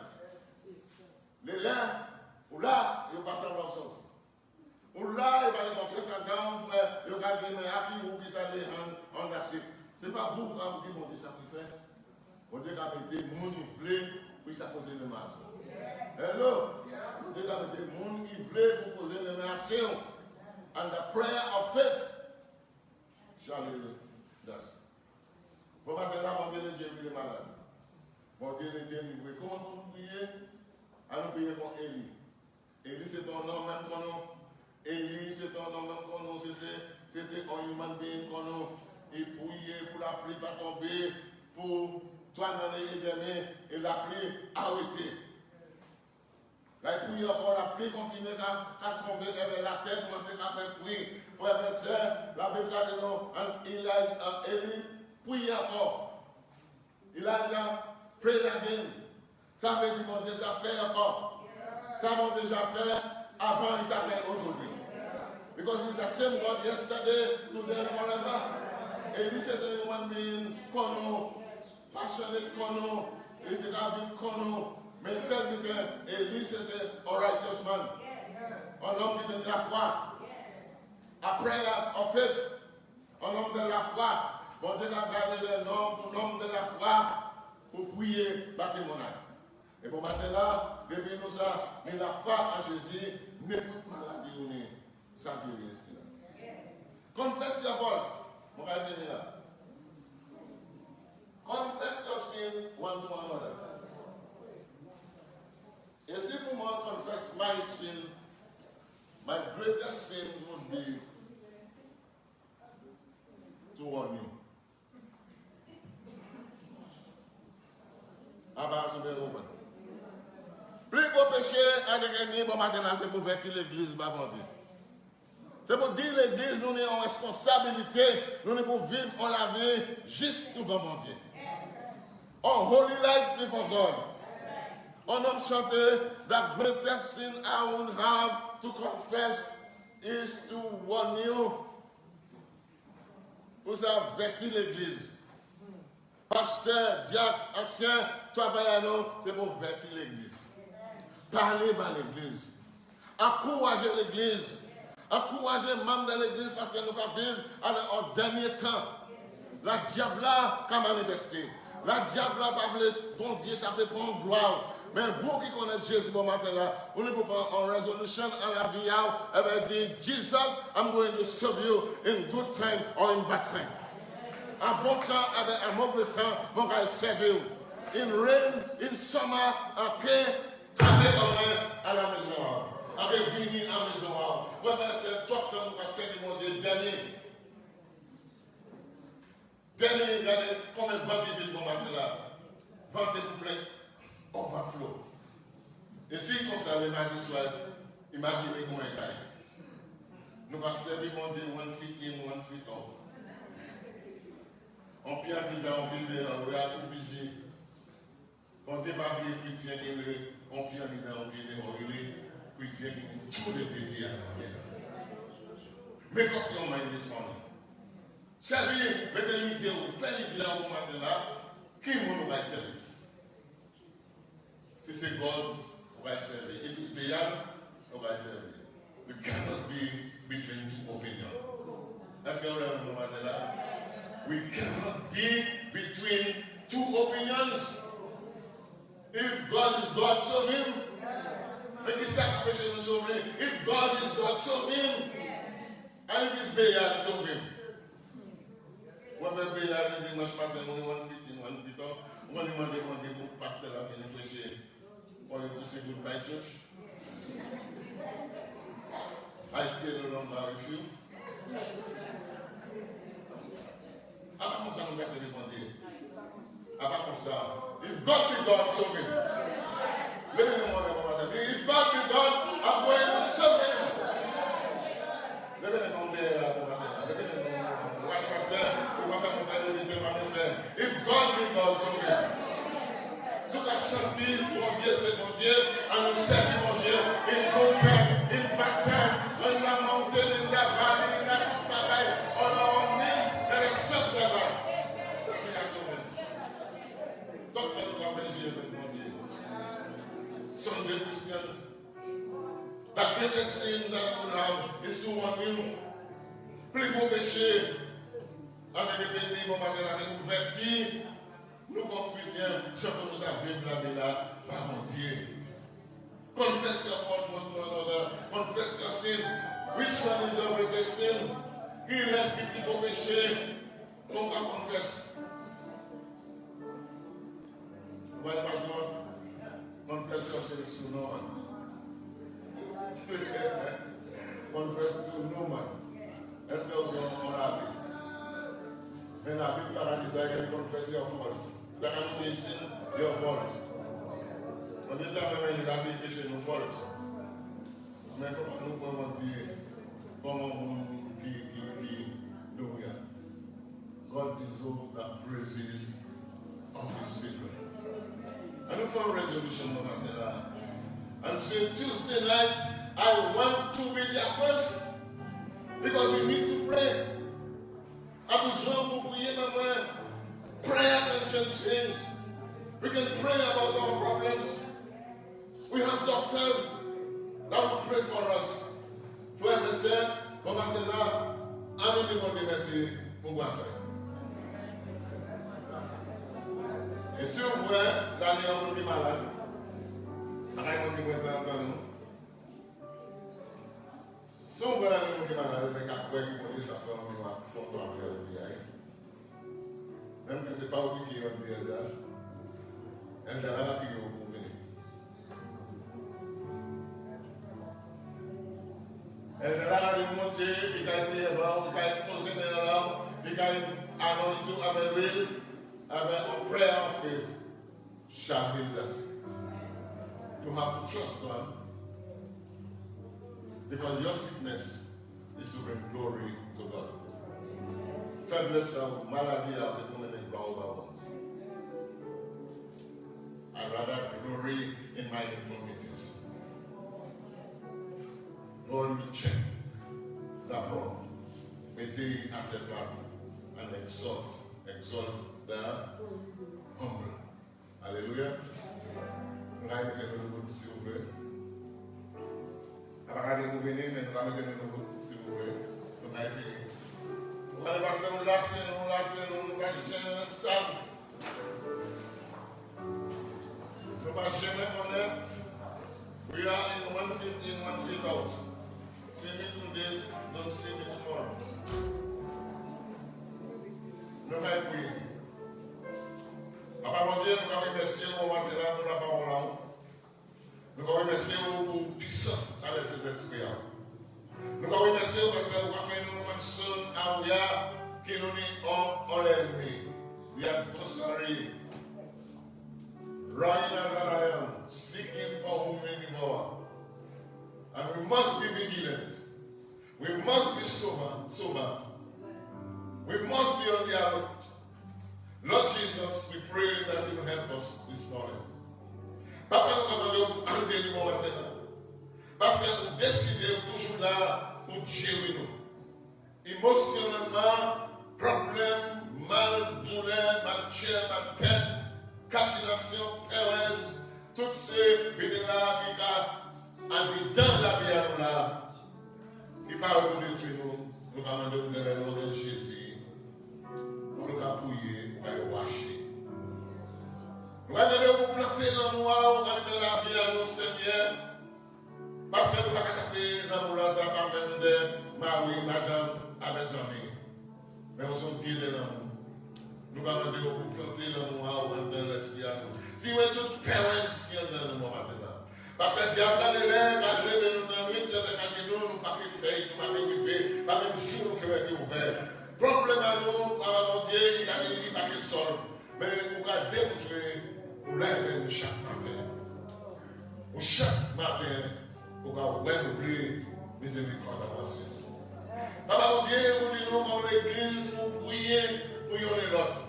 Les liens, ou là, ils ont passé à leur sortie. Ou là, il va les confier ça dans le gars qui est ou qui ça les en glacé. Ce n'est pas vous qui avez dit, bon Dieu, ça peut faire. Bon Dieu, qui a mis des gens qui pour ça poser le masque. Hello? Bon Dieu, qui a mis des gens qui pour poser le masque. And the prayer of faith shall be thus. Bon matin, là, bon Dieu, Dieu, il est malade. Bon Dieu, il est délivré. Comment on prier? Allons prier pour Élie. Élie, c'est ton nom, même qu'on a. Élie, c'est un homme qu'on a, c'était un human being qu'on a. Il priait pour la pluie pas tomber, pour toi dans les derniers, et la pluie arrêter. Là, il prie encore, la pluie continue à tomber, et la terre commence à faire fruit. Frère et sœur, la Bible dit non, Élie prie encore. Il a déjà prié again. Ça veut dire, mon Dieu, ça fait encore. Ça va déjà faire avant et ça fait aujourd'hui. Because he's the same God yesterday, today, and forever. Et lui, c'est un human being qu'on a, passionate qu'on a, il était vivre qu'on a, mais celle qui était, et lui, c'était un righteous man. Un homme qui était de la foi. A prayer of faith. Un homme de la foi. Bon Dieu a gardé l'homme de la foi pour prier, bâtir mon âme. Et bon matin là, depuis nous ça, mais la foi en Jésus, n'écoute maladie ou n'est. Ça guérit ici. Confess your fault. Mon frère est là. Confess your sin one to another. Et si pour moi confess my sin, my greatest sin would be to warn you. Abba, je vais ouvrir. Plus gros péché à gagner, bon matin, c'est pour vêtir l'église, bah mon Dieu. C'est pour dire l'église, nous avons une responsabilité, nous devons vivre en la vie juste tout comme mon Dieu. On holy life before God. On a chanté, the greatest sin I will have to confess is to warn you. Pour ça, vêtir l'église. Pasteur, diacre, ancien, travaillant, c'est pour vêtir l'église. Parler par l'église. Encourager l'église. Encourager les membres de l'église parce que nous allons vivre en dernier temps. La diable a manifesté. La diable a parlé, bon Dieu t'a fait prendre gloire. Mais vous qui connaissez Jésus bon matin là, vous pouvez faire une résolution en la vie. Elle dit, Jesus, I'm going to serve you in good time or in bad time. En bon temps, avec un mauvais temps, je vais servir. In rain, in summer, après, taper à la maison. Avec venir à la maison. Vous allez faire 3 temps, vous allez servir mon Dieu dernier. Dernier, regardez combien de banques de ville bon matin là. Vente tout plein, overflow. Et si comme ça, le mardi soir, imaginez comment il est. Nous allons servir mon Dieu, one feet in, one feet out. On peut habiter en ville, on peut tout busy. On ne peut pas oublier chrétien qui est on peut habiter en ville, on peut chrétien qui dit tout le délire à la maison. Mais quand on m'a dit ça, servir, mettez l'idée, faites l'idée à vous maintenant, qui nous va servir? Si c'est God, on va servir. If it's Béal, on va servir. We cannot be between two opinions. Est-ce que vous avez un moment là? We cannot be between two opinions. If God is God, serve Him. Make the sacrifice to serve Him. If God is God, serve Him. And if it's Béal, serve Him. What about Béal? The dimanche matin, only one feet in one people. When you want to pastor la venir prêcher, for you to say goodbye church. I stay no longer with you. Avant ça, nous allons répondre. Avant ça, if God be God, so me. If God be God, I'm going to serve Him. If God be God, so me. Toute la chantise, mon Dieu, c'est mon Dieu, and nous servons mon Dieu, in good time, in bad time, on la mountain, in la valley, in la pareil, on our knees, there is something là. Docteur, nous avons Jésus avec mon Dieu. Sunday Christians, the greatest sin that we have is to want you. Plus gros péché, avec les bénis, mon matin, nous convertis. Nous, comme chrétiens, ce que nous avons blâmé là, par mon Dieu. Confess your fault one to another. Confess your sin. Which one is your greatest sin? Qui reste qui peut pécher? On va confess. Well, Pastor, confess your sins to no one. Confess to no man. Est-ce que vous êtes honorable? Mais la Bible parle d'Israël, confess your fault. That can be sin, your fault. On dit ça même, il a dit péché nos fautes. Mais comment nous pouvons dire, comment vous nous God deserves the praises of His people. And we found resolution no matter that. And so Tuesday night, I want to be there first because we need to pray. A besoin pour prier maman. Prayer can change things. We can pray about our problems. We have doctors that will pray for us. Frère et sœurs, bon matin là, à nous demander merci pour voir ça. Et si vous voyez, l'année on est malade, après on dit qu'on est en nous. Si on voit l'année on est malade, mais après on dit ça fait un mois, il faut qu'on après le bien. Même que ce n'est pas vous qui est en bien là, elle est là qui est au bout. Elle est là de monter, il a été là, il a été posé là, il a été anointé avec l'huile, avec un prayer of faith, shall heal the sick. You have to trust God because your sickness is to bring glory to God. Faiblesse, maladie, c'est pour les gloire. I rather glory in my infirmities. Lord, we check d'abord. Mettez à tes pattes and exalt the humble. Alléluia. Nous allons mettre le bout, s'il vous plaît. Alors, nous venez, mais nous allons mettre le bout, s'il vous plaît. Nous allons finir. Nous allons passer, nous allons jamais ensemble. Nous ne allons jamais connaître. We are in 1 feet in, 1 feet out. See me today, don't see me tomorrow. Nous allons prier. Papa, mon Dieu, nous allons remercier pour la parole là. Nous allons remercier pour la puissance dans les esprits. Nous allons remercier parce que vous avez fait nous une seule area qui nous dit en l'ennemi. The adversary, running as a lion, seeking for whom may devour. And we must be vigilant. We must be sober. We must be on the alert. Lord Jesus, we pray that you will help us this morning. Papa, nous demandons un dernier moment maintenant. Parce que nous décidons toujours là pour gérer nous. Émotionnellement, problème, mal, douleur, mal chair, mal tête, catination, terreuse, toutes ces bêtes-là qui ont dans la vie à nous là, qui parlent de Dieu, nous demandons de le nom de Jésus. Nous allons prier, nous allons wacher. Nous allons vous planter dans nous, dans la vie à nous, Seigneur. Parce que nous allons taper dans nous, là, ça va même de Marie, madame, à mes amis. Mais nous sommes guidés dans nous. Nous allons vous planter dans nous. mais on va démontrer pour l'aider chaque matin. Chaque matin, on va renouveler miséricorde à nous. Papa, mon Dieu, nous disons comme l'église, pour prier pour y l'autre.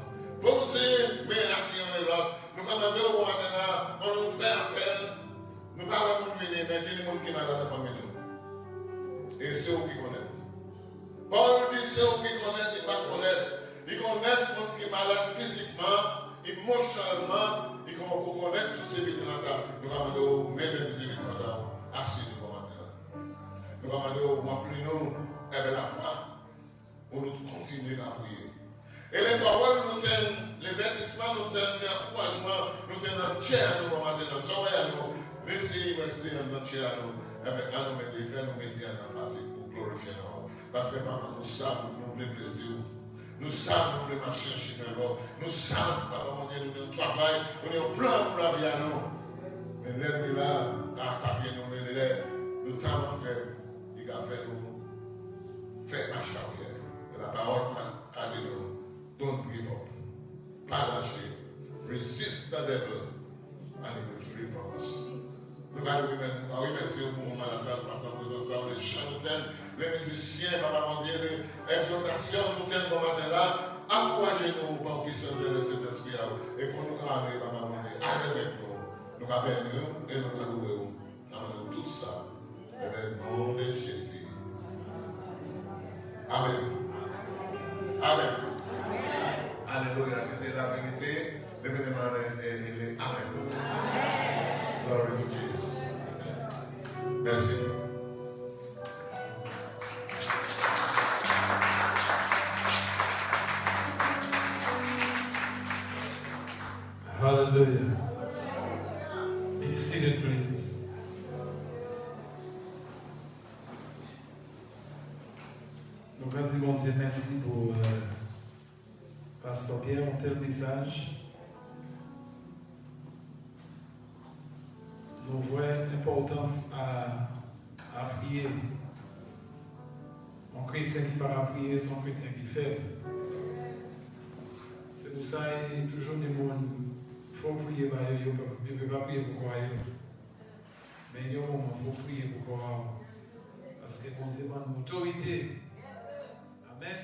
Poser, mais assis on est l'autre. Nous commandons au matin, on nous fait appel. Nous ne parlons pas de venir, mais il y a des gens qui sont malades parmi nous. Et c'est eux qui connaissent. Paul dit c'est eux qui connaissent, ils ne connaissent pas. Ils connaissent les gens qui sont malades physiquement, émotionnellement, ils connaissent tous ces vies-là. Nous commandons au même miséricorde assis nous commenter. Nous commandons au moins plus nous, avec la foi, pour nous continuer à prier. Et les paroles nous tiennent, les vertissements nous tiennent, les encouragements nous tiennent dans le chair, nous commencer dans le joie à nous. Laissez rester dans notre chair à nous, avec un nous mettre, faire nous mettre en pratique pour glorifier nous. Parce que maman, nous savons, nous voulons plaisir. Nous savons, nous voulons marcher chez nous. Nous savons, papa, mon Dieu, nous avons travail, nous avons plan pour la vie à nous. Mais l'ennemi là, à attaquer nous, nous t'avons fait, il a fait nous, faire marche arrière. Et la parole a dit nous. Don't give up. Pas lâcher. Resist the devil and he will flee from us. Nous allons remercier pour moment la salle parce que nous ensemble les chanteurs, les musiciens, papa mon Dieu, les exhortations nous tiennent comme matin là. Encouragez-nous par puissance de Saint-Esprit et pour nous ramener, papa mon Dieu, avec nous. Nous allons nous et nous allons louer nous. Tout ça. Dans le nom de Jésus. Amen. Amen. Alléluia, si c'est la vérité, le bénémoine est Amen. Glory to Jesus. Merci. Hallelujah. Be seated, please. Nous allons dire merci pour Pasteur Pierre, un tel message. Nous voyons l'importance à prier. Un chrétien qui part à prier, c'est un chrétien qui fait. C'est pour ça qu'il y a toujours des gens qui font prier, ils ne peuvent pas prier pour croire. Mais il y a un moment où il faut prier pour croire. Parce que bon Dieu a une autorité. Amen.